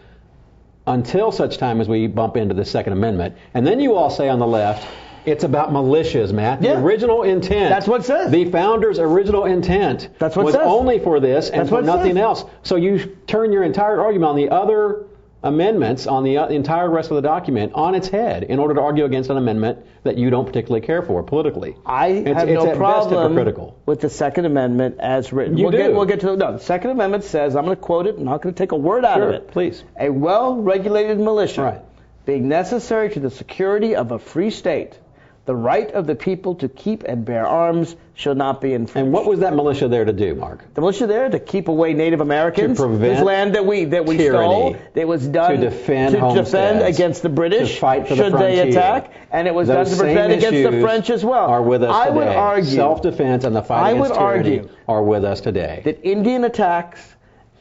until such time as we bump into the Second Amendment. And then you all say on the left, it's about militias, Matt. The original intent. That's what it says. The founders' original intent was only for this and for nothing else. So you turn your entire argument on the other amendments, on the entire rest of the document, on its head in order to argue against an amendment that you don't particularly care for politically. I have no problem with the Second Amendment as written. We'll get to the Second Amendment says, I'm going to quote it, I'm not going to take a word out of it. Please. A well-regulated militia being necessary to the security of a free state, the right of the people to keep and bear arms shall not be infringed. And what was that militia there to do, Mark? The militia there to keep away Native Americans. To prevent this land that we stole. It was done to defend against the British. To fight for should the frontier. they attack, and it was done to prevent against the French as well. Are with us today. I would argue self-defense and the fight against tyranny are with us today. That Indian attacks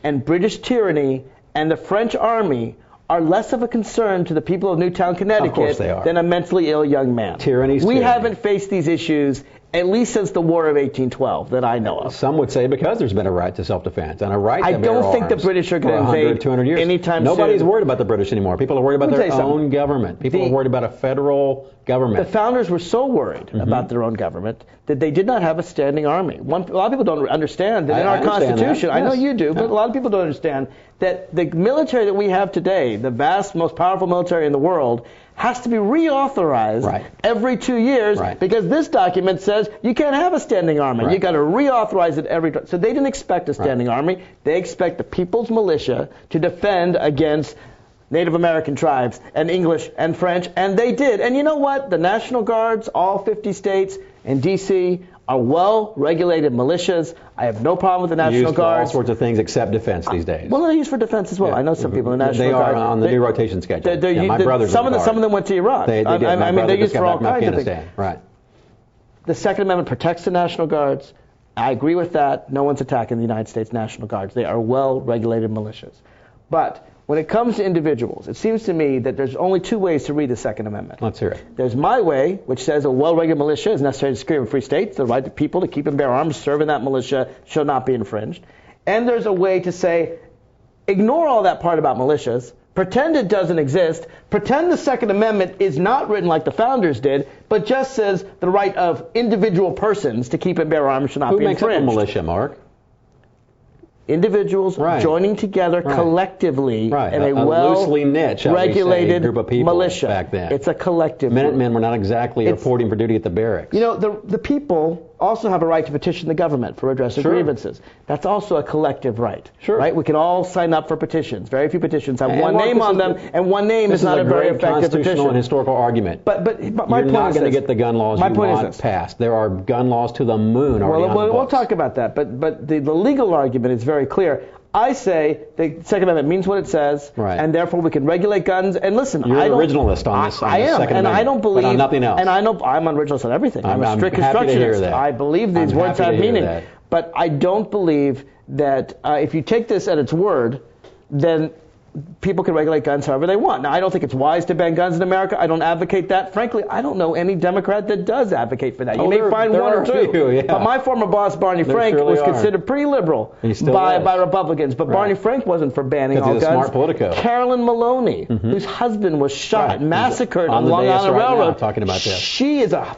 and British tyranny and the French army are less of a concern to the people of Newtown, Connecticut than a mentally ill young man. We haven't faced these issues at least since the War of 1812 that I know of. Some would say because there's been a right to self-defense and a right to bear arms. I don't think the British are going to invade 200 years. anytime soon. Nobody's worried about the British anymore. People are worried about their own government. People are worried about a federal government. The founders were so worried about their own government that they did not have a standing army. A lot of people don't understand that in our Constitution, I know you do, but a lot of people don't understand that the military that we have today, the vast, most powerful military in the world, has to be reauthorized every 2 years because this document says you can't have a standing army. You got to reauthorize it every time. So they didn't expect a standing army. They expect the people's militia to defend against Native American tribes and English and French, and they did. And you know what? The National Guards, all 50 states and D.C., are well-regulated militias. I have no problem with the National Guard. All sorts of things except defense these days. Well, they're used for defense as well. I know some people in the National Guard. They are on the new rotation schedule. My brother's some of them went to Iraq. They did. I mean, they're used for all kinds of things. Right. The Second Amendment protects the National Guards. I agree with that. No one's attacking the United States National Guards. They are well-regulated militias. But when it comes to individuals, it seems to me that there's only two ways to read the Second Amendment. Let's hear it. There's my way, which says a well-regulated militia is necessary to secure a free state. The right of people to keep and bear arms, serve in that militia, shall not be infringed. And there's a way to say, ignore all that part about militias, pretend it doesn't exist, pretend the Second Amendment is not written like the founders did, but just says the right of individual persons to keep and bear arms shall not be infringed. Who makes up a militia, Mark? Individuals joining together collectively in a loosely knit, regulated group of people militia. Back then. It's a collective. Minutemen were not exactly reporting for duty at the barracks. You know, the people also have a right to petition the government for redress of grievances. That's also a collective right. Right? We can all sign up for petitions. Very few petitions have one name on them, and one name is not a very effective constitutional petition. and historical argument. But my You're point is not going to get the gun laws you want passed. There are gun laws to the moon already on the books. We'll talk about that. But the legal argument is very clear. I say the Second Amendment means what it says, and therefore we can regulate guns. And listen, you're an originalist on this. I am, Second and Amendment, I don't believe, but on nothing else. And I know I'm an originalist on everything. I'm a strict constructionist. I believe these words have meaning, but I don't believe that if you take this at its word, then people can regulate guns however they want. Now, I don't think it's wise to ban guns in America. I don't advocate that. Frankly, I don't know any Democrat that does advocate for that. You may find one or two. But my former boss, Barney Frank, was considered pretty liberal by Republicans. But Barney Frank wasn't for banning all guns. Smart Politico. Carolyn Maloney, whose husband was shot, massacred on Long Island Railroad. Talking about this. She is a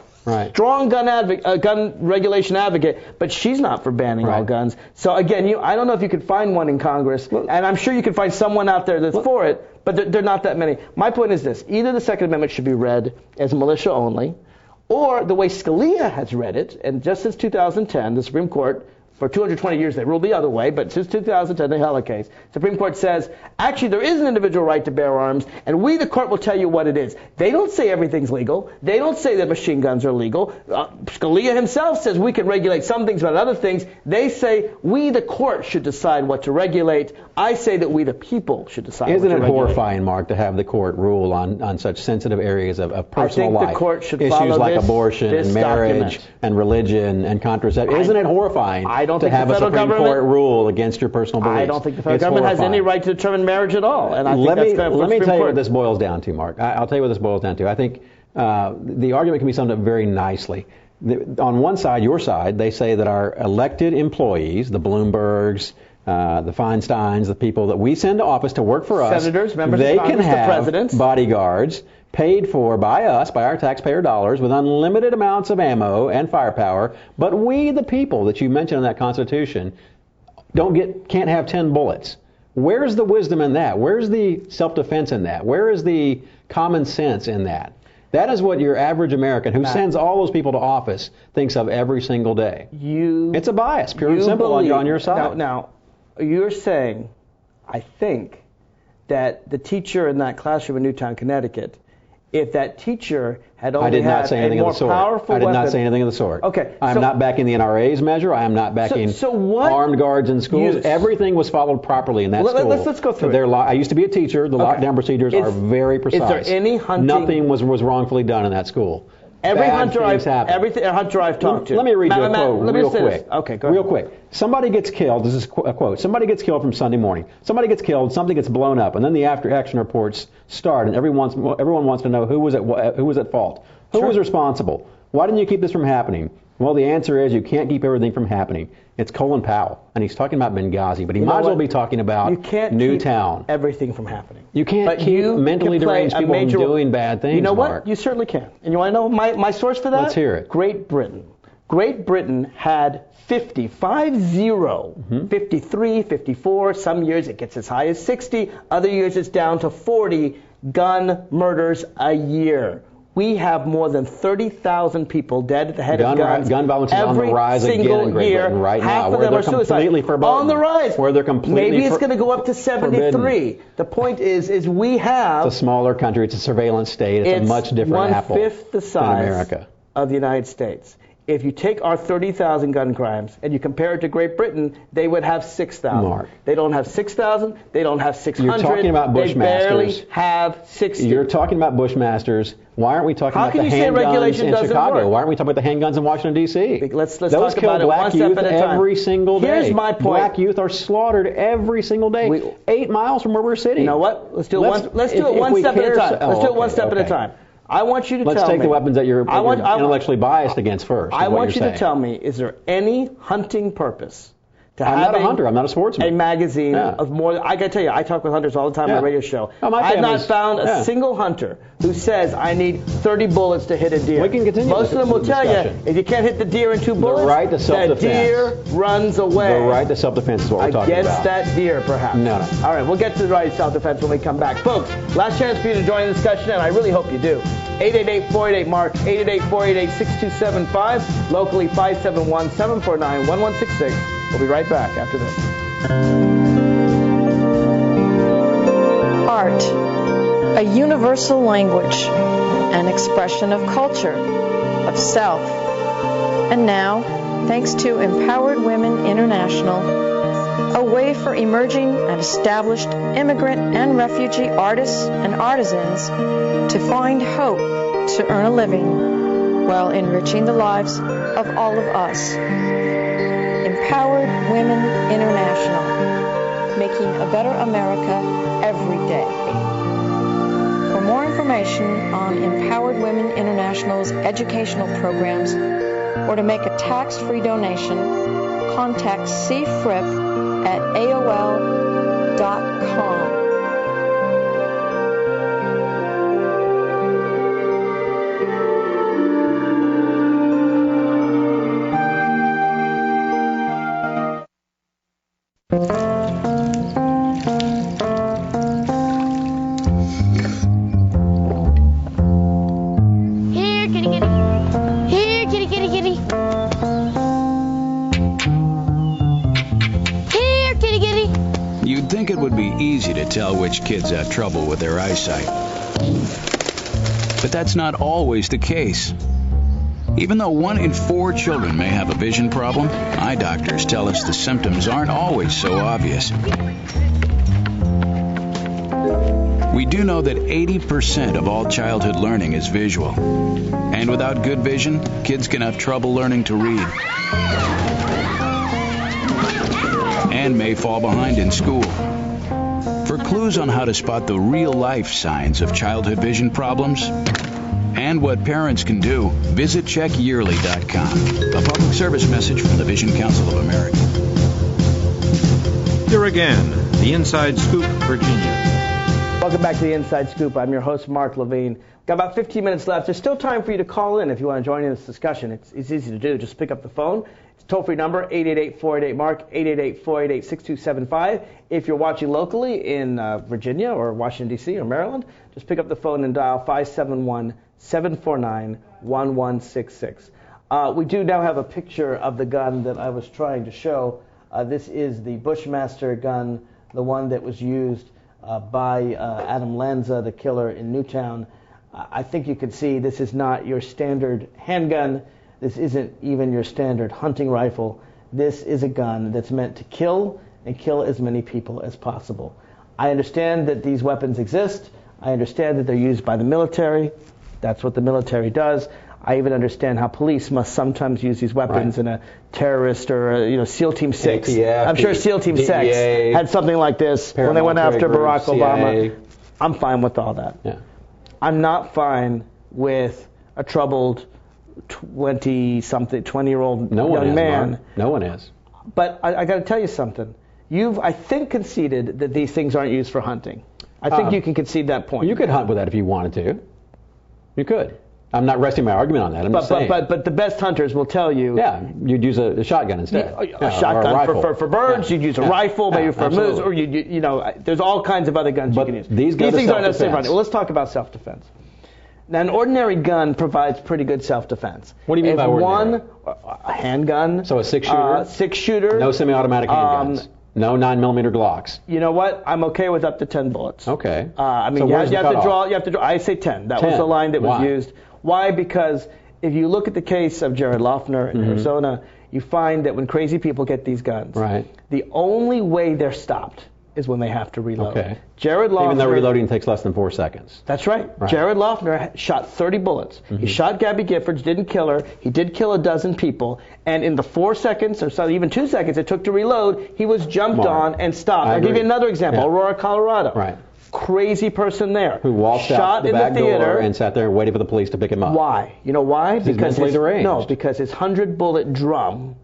strong gun regulation advocate, but she's not for banning all guns. So again, I don't know if you could find one in Congress, and I'm sure you could find someone out there that's for it, but there are not that many. My point is this: either the Second Amendment should be read as militia only, or the way Scalia has read it, and just since 2010, the Supreme Court For 220 years, they ruled the other way, but since 2010, they held a case. Supreme Court says, actually, there is an individual right to bear arms, and we, the court, will tell you what it is. They don't say everything's legal. They don't say that machine guns are legal. Scalia himself says we can regulate some things, but other things, they say we, the court, should decide what to regulate. I say that we, the people, should decide what to regulate. Isn't it horrifying, Mark, to have the court rule on such sensitive areas of personal life? I think the court should issues follow like this, abortion and marriage document. And religion and contraception. Isn't it horrifying to have a Supreme Court rule against your personal beliefs? I don't think the federal government has any right to determine marriage at all. And I think let that's me tell you what this boils down to, Mark. I'll tell you what this boils down to. I think the argument can be summed up very nicely. On one side, your side, they say that our elected employees, the Bloombergs, the Feinsteins, the people that we send to office to work for us, senators, members they of Congress, can have the presidents, bodyguards paid for by us, by our taxpayer dollars, with unlimited amounts of ammo and firepower. But we, the people that you mentioned in that Constitution, can't have 10 bullets. Where's the wisdom in that? Where's the self-defense in that? Where is the common sense in that? That is what your average American who sends all those people to office thinks of every single day. It's a bias, pure and simple, on your side. Now, you're saying, I think, that the teacher in that classroom in Newtown, Connecticut, if that teacher had only had a more powerful weapon... I did not say anything of the sort. Okay. I'm not backing the NRA's measure. I am not backing armed guards in schools. Everything was followed properly in that school. Let's go through it. I used to be a teacher. The lockdown procedures are very precise. Is there any hunting... Nothing was wrongfully done in that school. Every hunter I've talked to. Let me read you a quote real quick. Okay, go ahead. Real quick. Somebody gets killed. This is a quote. Somebody gets killed from Sunday morning. Somebody gets killed. Something gets blown up, and then the after-action reports start, and everyone wants to know who was at fault. Who was responsible? Why didn't you keep this from happening? Well, the answer is you can't keep everything from happening. It's Colin Powell, and he's talking about Benghazi, but he might as well be talking about Newtown. Keep everything from happening. You can't keep mentally deranged people from doing bad things, You know Mark. what? You certainly can. And you want to know my source for that? Let's hear it. Great Britain. Great Britain had 53, 54, some years it gets as high as 60, other years it's down to 40 gun murders a year. We have more than 30,000 people dead at the head of guns. Gun violence is on the rise again in Great Britain right now. Half of them are suicide. On the rise. Where they're completely Maybe it's going to go up to 73. Forbidden. The point is we have... It's a smaller country. It's a surveillance state. It's a much different apple than the size America. Of the United States. If you take our 30,000 gun crimes and you compare it to Great Britain, they would have 6,000. Mark. They don't have 6,000. They don't have 600. You're talking about Bushmasters. They barely have 60. You're talking about Bushmasters. Why aren't we talking about the handguns in Chicago? Why aren't we talking about the handguns in Washington, D.C.? Let's Those talk kill about it one black step youth at a time. every single day. Here's my point. Black youth are slaughtered every single day. 8 miles from where we're sitting. You know what? Let's do it one step at a time. Let's do it one step at a time. I want you to tell me. Let's take the weapons that you're intellectually biased against first. I want you to tell me, is there any hunting purpose to I'm not a hunter. I'm not a sportsman. A magazine of more. I got to tell you, I talk with hunters all the time on the radio show. I've not found a single hunter who says I need 30 bullets to hit a deer. We can continue. Most of them will tell you if you can't hit the deer in 2 bullets, the right to self-defense. The deer runs away. The right to self-defense is what we're talking about. Against that deer, perhaps. No. All right, we'll get to the right to self-defense when we come back. Folks, last chance for you to join the discussion, and I really hope you do. 888-488-MARK, 888-488-6275, locally 571-749-1166. We'll be right back after this. Art, a universal language, an expression of culture, of self. And now, thanks to Empowered Women International, a way for emerging and established immigrant and refugee artists and artisans to find hope to earn a living while enriching the lives of all of us. Empowered Women International, making a better America every day. For more information on Empowered Women International's educational programs or to make a tax-free donation, contact C. Fripp at AOL.com. tell which kids have trouble with their eyesight. But that's not always the case. Even though 1 in 4 children may have a vision problem, eye doctors tell us the symptoms aren't always so obvious. We do know that 80% of all childhood learning is visual. And without good vision, kids can have trouble learning to read. And may fall behind in school. For clues on how to spot the real-life signs of childhood vision problems and what parents can do, visit checkyearly.com. A public service message from the Vision Council of America. Here again, the Inside Scoop, Virginia. Welcome back to the Inside Scoop. I'm your host, Mark Levine. Got about 15 minutes left. There's still time for you to call in if you want to join in this discussion. It's easy to do. Just pick up the phone. It's toll-free number, 888-488-MARK, 888-488-6275. If you're watching locally in Virginia or Washington, D.C. or Maryland, just pick up the phone and dial 571-749-1166. We do now have a picture of the gun that I was trying to show. This is the Bushmaster gun, the one that was used by Adam Lanza, the killer in Newtown. I think you can see this is not your standard handgun. This isn't even your standard hunting rifle. This is a gun that's meant to kill and kill as many people as possible. I understand that these weapons exist. I understand that they're used by the military. That's what the military does. I even understand how police must sometimes use these weapons in a terrorist or SEAL Team 6. ATF, I'm sure SEAL Team 6 had something like this when they went after Barack Obama. I'm fine with all that. Yeah. I'm not fine with a troubled 20-year-old young man. Mark. No one is. But I got to tell you something. You've, I think, conceded that these things aren't used for hunting. I think you can concede that point. You could hunt with that if you wanted to. You could. I'm not resting my argument on that. I'm just saying. But the best hunters will tell you. Yeah, you'd use a shotgun instead. A shotgun for birds. You'd use a rifle, maybe for moose, or there's all kinds of other guns you can use. These things aren't necessarily hunting. Well, let's talk about self-defense. Now, an ordinary gun provides pretty good self-defense. What do you mean by ordinary? A handgun. So a six-shooter. Six-shooter. No semi-automatic handguns. No 9mm Glocks. You know what? I'm okay with up to 10 bullets. Okay. I mean, so you have to draw. I say 10. That 10. was the line that was Why? used. Why? Because if you look at the case of Jared Loughner in Arizona, you find that when crazy people get these guns, the only way they're stopped is when they have to reload. Okay. Jared Loughner, even though reloading takes less than 4 seconds. That's right. Jared Loughner shot 30 bullets. He shot Gabby Giffords, didn't kill her. He did kill a dozen people. And in the 4 seconds, or so even 2 seconds it took to reload, he was jumped on and stopped. I'll give you another example. Aurora, Colorado. Right. Crazy person there. Who walked out the back door and sat there and waited for the police to pick him up. Why? You know why? Because he's mentally deranged. No, because his 100-bullet drum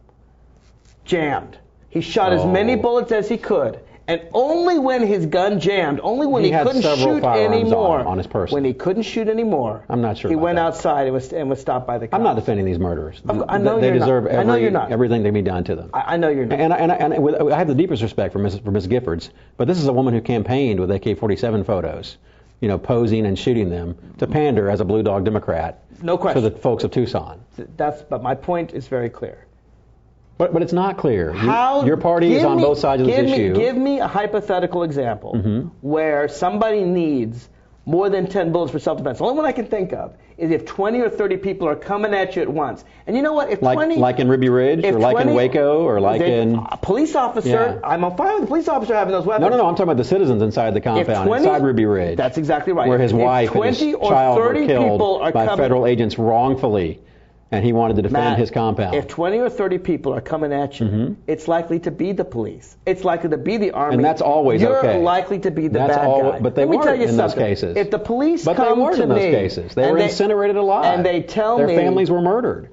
jammed. He shot as many bullets as he could. And only when his gun jammed, only when he couldn't shoot anymore, on his person. When he couldn't shoot anymore, I'm not sure he about went that. outside and was stopped by the cops. I'm not defending these murderers. I know they you're deserve not. I know you're not. Everything that can be done to them. I know you're not. And I have the deepest respect for Miss Giffords, but this is a woman who campaigned with AK-47 photos, posing and shooting them to pander as a Blue Dog Democrat. No question. To the folks of Tucson. But my point is very clear. But it's not clear. Your party is on both sides of this issue. Give me a hypothetical example where somebody needs more than 10 bullets for self-defense. The only one I can think of is if 20 or 30 people are coming at you at once. And you know what? If like in Ruby Ridge, or like in Waco, or like in... A police officer, I'm fine with the police officer having those weapons. No, I'm talking about the citizens inside the compound, inside Ruby Ridge. That's exactly right. Where his wife and his child were killed by federal agents wrongfully. And he wanted to defend his compound. If 20 or 30 people are coming at you, it's likely to be the police. It's likely to be the army. And that's always okay. You're likely to be the bad guy. But they weren't in those cases. If the police come to me... But they weren't in those cases. They were incinerated alive. And they tell me... Their families were murdered.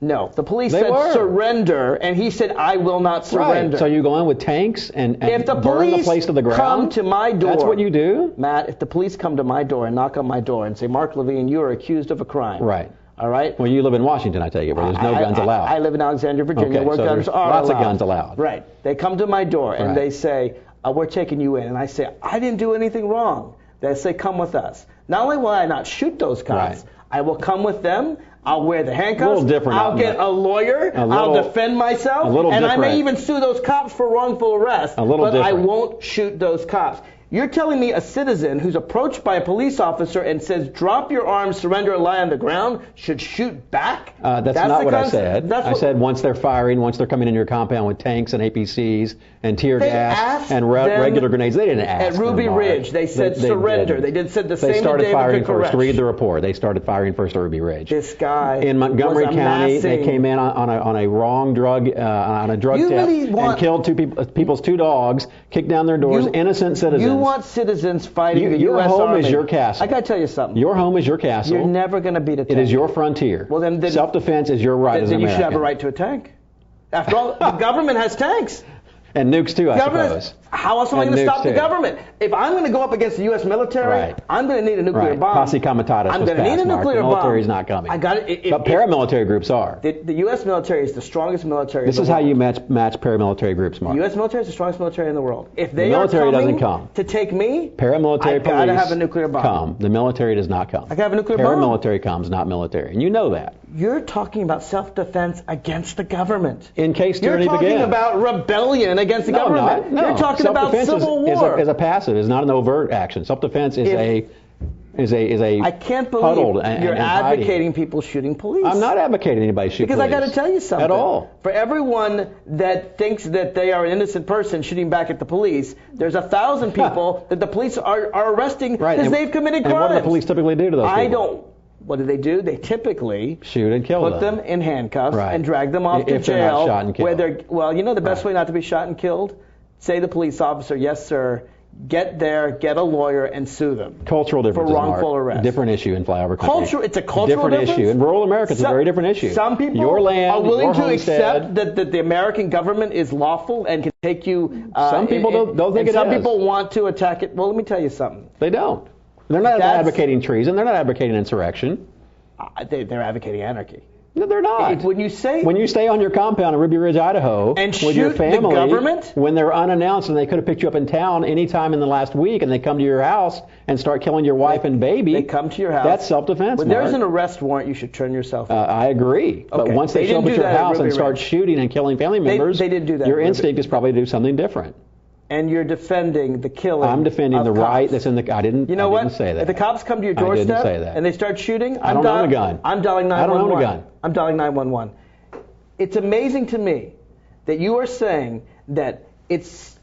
No, the police said surrender, and he said, I will not surrender. Right. So you go in with tanks and if the burn the place to the ground? Come to my door. That's what you do? Matt, if the police come to my door and knock on my door and say, Mark Levine, you are accused of a crime. Right. All right? Well, you live in Washington, I take it, where there's no guns allowed. I live in Alexandria, Virginia, where guns are lots allowed. of guns allowed. Right. They come to my door and they say, we're taking you in. And I say, I didn't do anything wrong. They say, come with us. Not only will I not shoot those cops, Right. I will come with them. I'll wear the handcuffs. A little different. I'll get a lawyer. I'll defend myself. And I may even sue those cops for wrongful arrest. But I won't shoot those cops. You're telling me a citizen who's approached by a police officer and says, drop your arms, surrender, and lie on the ground, should shoot back? That's not what I said. I said once they're firing, once they're coming into your compound with tanks and APCs and tear gas and regular grenades. They didn't ask. At Ruby Ridge, they said surrender. They said the same They started to David firing Koresh. first. Read the report. They started firing first at Ruby Ridge. This guy in Montgomery was County, they came in on a wrong drug on a drug tip and killed people's two dogs, kicked down their doors, innocent citizens. You want citizens fighting the your U.S. home Army. is your castle. I got to tell you something. Your home is your castle. You're never going to beat a tank. It is your frontier. Well, then self-defense is your right as an Then you American. should have a right to a tank. After all, the government has tanks. And nukes too, I suppose. How else am I going to stop the government? If I'm going to go up against the U.S. military, I'm going to need a nuclear bomb. Posse comitatus I'm going to need a nuclear bomb. The military's not coming. I got it. But paramilitary groups are. The U.S. military is the strongest military. This is how you match paramilitary groups, Mark. The U.S. military is the strongest military in the world. If they the military are coming doesn't come to take me, paramilitary I got to have a nuclear bomb. Come. The military does not come. I got to have a nuclear bomb. Paramilitary comes, not military, and you know that. You're talking about self-defense against the government. In case tyranny begins. You're talking about rebellion against the government. No. You're talking about civil war. Is a passive. Is not an overt action. Self-defense is a I can't believe you're advocating people shooting police. I'm not advocating anybody shooting police. Because I got to tell you something. At all. For everyone that thinks that they are an innocent person shooting back at the police, there's 1,000 people that the police are arresting because they've committed crimes. And what do the police typically do to those people? What do? They typically shoot and kill put them in handcuffs and drag them off to jail. They're not shot and killed. The best way not to be shot and killed? Say to the police officer, yes, sir, get there, get a lawyer, and sue them. Cultural differences, for wrongful arrest. Different issue in flyover country. It's a cultural difference? issue. In rural America, it's a very different issue. Some people your land, are willing your to homestead. accept that the American government is lawful and can take you. Some people don't think it is. Some people want to attack it. Well, let me tell you something. They don't. They're not advocating treason. They're not advocating insurrection. They're advocating anarchy. No, they're not. When you stay on your compound in Ruby Ridge, Idaho, and with your family, the government, when they're unannounced and they could have picked you up in town any time in the last week, and they come to your house and start killing your wife and baby, they come to your house. That's self-defense. When there's an arrest warrant, you should turn yourself in. I agree. But once they show up at your house and start shooting and killing family members, they didn't do that. Your instinct is probably to do something different. And you're defending the killing. I'm defending the right that's in the. I didn't say that. If the cops come to your doorstep I didn't say that. And they start shooting, I don't own a gun. I'm dialing 911. I don't own a gun. I'm dialing 911. It's amazing to me that you are saying that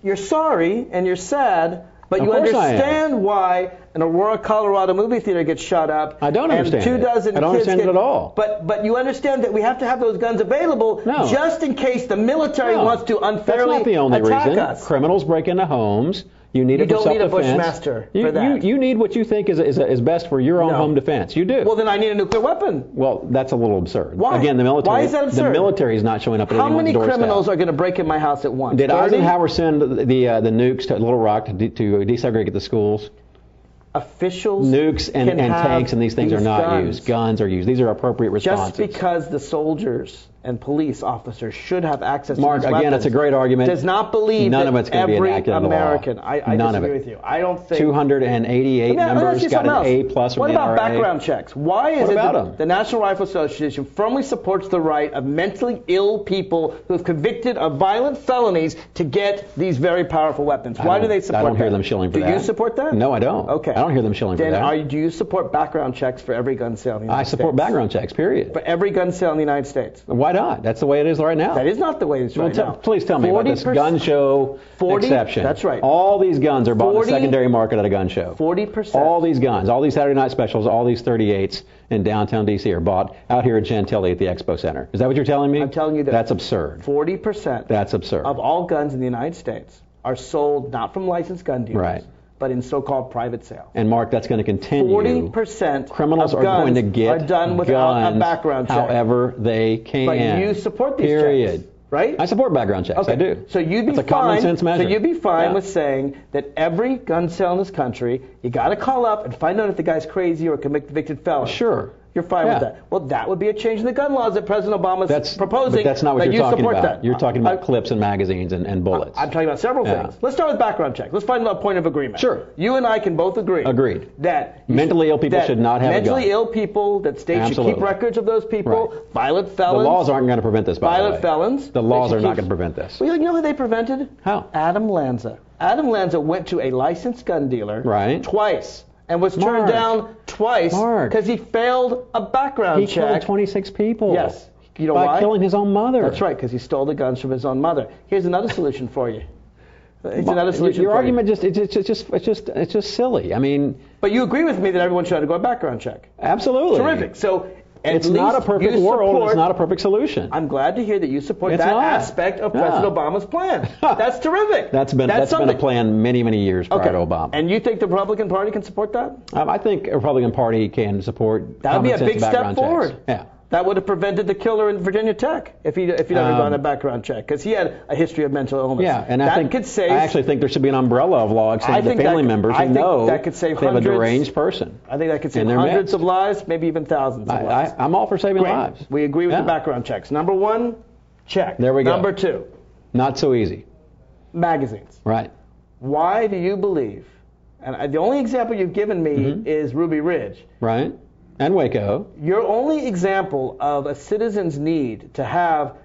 you're sorry and you're sad, but you understand why an Aurora, Colorado movie theater gets shot up. I don't understand. And 2 dozen I don't kids understand it at all. But you understand that we have to have those guns available just in case the military wants to unfairly That's not the only attack reason. us. Criminals break into homes. You need it for self-defense. You don't need a Bushmaster for that. You need what you think is best for your own home defense. You do. Well, then I need a nuclear weapon. Well, that's a little absurd. Why? Again, the military. Why is that absurd? The military is not showing up at anyone's doorstep. How many criminals are going to break in my house at once? Did 30? Eisenhower send the nukes to Little Rock to desegregate the schools? Officials nukes and tanks and these things are not used. Guns are used. These are appropriate responses. Just because the soldiers and police officers should have access to Mark, these again, weapons it's a great argument. Does not believe none that of it's going to be enacted every into law. American. I disagree with you. I don't think 288 members got an A+ from What the about NRA? Background checks? Why is the National Rifle Association firmly supports the right of mentally ill people who have convicted of violent felonies to get these very powerful weapons? Why do they support that? I don't hear them shilling for that. Do you support that? No, I don't. Okay. I don't hear them shilling for that. Do you support background checks for every gun sale in the United States? I support background checks, period. For every gun sale in the United States? Why not? That's the way it is right now. That is not the way it is right now. Please tell me about this gun show exception. That's right. All these guns are bought in the secondary market at a gun show. 40%. All these guns, all these Saturday night specials, all these 38s in downtown D.C. are bought out here in Chantilly at the Expo Center. Is that what you're telling me? I'm telling you that. That's absurd. 40%. That's absurd. Of all guns in the United States are sold not from licensed gun dealers. Right. But in so-called private sale. And Mark, that's going to continue. 40% criminals of are going to get are done without a background check. However they can. But you support these checks, right? I support background checks. Okay. I do. So you'd be it's a common sense measure. So you'd be fine with saying that every gun sale in this country, you got to call up and find out if the guy's crazy or a convicted felon. Sure. You're fine with that. Well, that would be a change in the gun laws that President Obama's proposing. But that's not what you're talking about. That. You're talking about clips and magazines and bullets. I'm talking about several things. Let's start with background checks. Let's find a point of agreement. Sure. You and I can both agree. Agreed. That mentally ill people should not have a gun. Mentally ill people, that states should keep records of those people. Right. Violent felons. The laws aren't going to prevent this, by the way. Violent felons. The laws are not going to prevent this. Well, you know who they prevented? How? Adam Lanza. Adam Lanza went to a licensed gun dealer twice. And was turned down twice because he failed a background check. He killed 26 people. Yes. You know why? By killing his own mother. That's right, because he stole the guns from his own mother. Here's another solution for you. It's another solution. Your argument it's just silly. I mean. But you agree with me that everyone should have to go a background check. Absolutely. Terrific. So. It's not a perfect world. It's not a perfect solution. I'm glad to hear that you support that aspect of President Obama's plan. That's terrific. That's been a plan many, many years prior to Obama. And you think the Republican Party can support that? I think the Republican Party can support. That would be a big step forward. Yeah. That would have prevented the killer in Virginia Tech if he'd never gone a background check, because he had a history of mental illness. Yeah, and I actually think there should be an umbrella of law extended to family members who know that could save they have a deranged person. I think that could save hundreds of lives, maybe even thousands of lives. I'm all for saving lives. We agree with the background checks. Number one, check. There we go. Number two. Not so easy. Magazines. Right. Why do you believe, and the only example you've given me is Ruby Ridge. Right. And Waco. Your only example of a citizen's need to have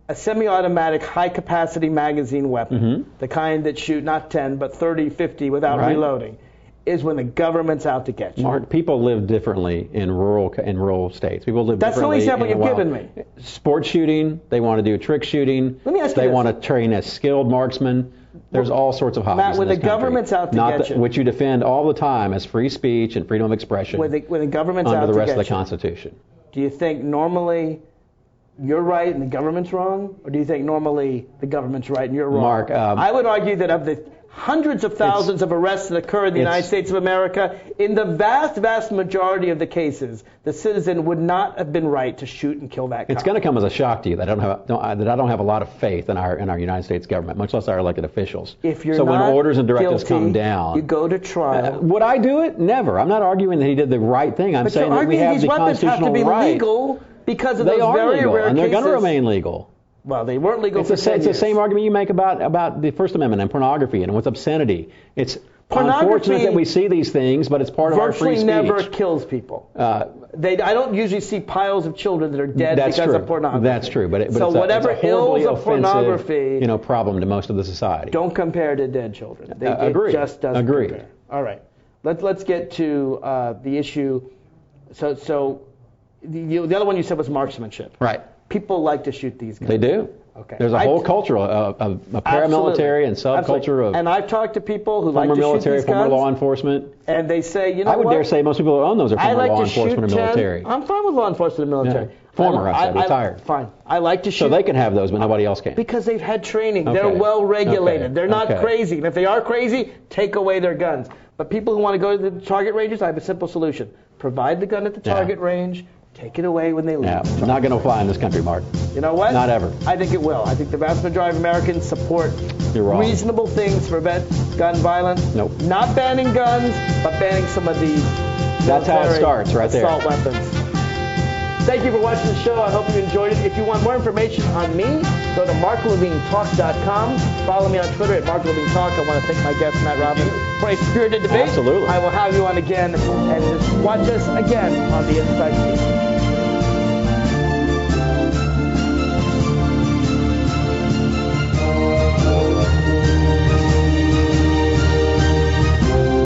a semi-automatic high-capacity magazine weapon, the kind that shoot not 10 but 30, 50 without reloading, is when the government's out to get you. Mark, people live differently in rural states. People live differently. That's the only example you've given me. Sports shooting, they want to do trick shooting. Let me ask you They want to train as skilled marksmen. There's all sorts of hobbies. Matt, when the government's out to get you, which you defend all the time as free speech and freedom of expression. When the government's under out the to rest get of the Constitution. Do you think normally you're right and the government's wrong, or do you think normally the government's right and you're wrong? Mark, I would argue that of the hundreds of thousands of arrests that occur in the United States of America, in the vast, vast majority of the cases, the citizen would not have been right to shoot and kill that cop. It's going to come as a shock to you that I don't have a lot of faith in our United States government, much less our elected officials. If you're so not when orders and directives guilty, come down, you go to trial. Would I do it? Never. I'm not arguing that he did the right thing. I'm saying that we have the constitutional these weapons have to be right. legal because of they those very legal, rare and they're cases. going to remain legal. Well, they weren't legal it's for 10 years. It's the same argument you make about the First Amendment and pornography and with obscenity. It's unfortunate that we see these things, but it's part of our free speech. Virtually never kills people. I don't usually see piles of children that are dead because of pornography. That's true. But so whatever ills of pornography, problem to most of the society. Don't compare to dead children. It just doesn't compare. All right. Let's get to the issue. So the other one you said was marksmanship. Right. People like to shoot these guys. They do. Okay. There's a whole culture of paramilitary and subculture of. And I've talked to people who like to shoot these guns. Former law enforcement. And they say, you know what? I would dare say most people who own those are former law enforcement or military. I'm fine with law enforcement and military. Yeah. Former, I said, retired. Fine. I like to shoot. So they can have those, but nobody else can. Because they've had training. Okay. They're well regulated. Okay. They're not crazy. And if they are crazy, take away their guns. But people who want to go to the target ranges, I have a simple solution. Provide the gun at the target range. Take it away when they leave. Yeah, not going to fly in this country, Mark. You know what? Not ever. I think it will. I think the vast majority of Americans support reasonable things to prevent gun violence. Nope. Not banning guns, but banning some of the That's how it starts, right there. Assault weapons. Thank you for watching the show. I hope you enjoyed it. If you want more information on me, go to marklevinetalk.com. Follow me on Twitter at marklevinetalk. I want to thank my guest, Matt Robbins, for a spirited debate. Absolutely. I will have you on again, and just watch us again on The Inside Scoop.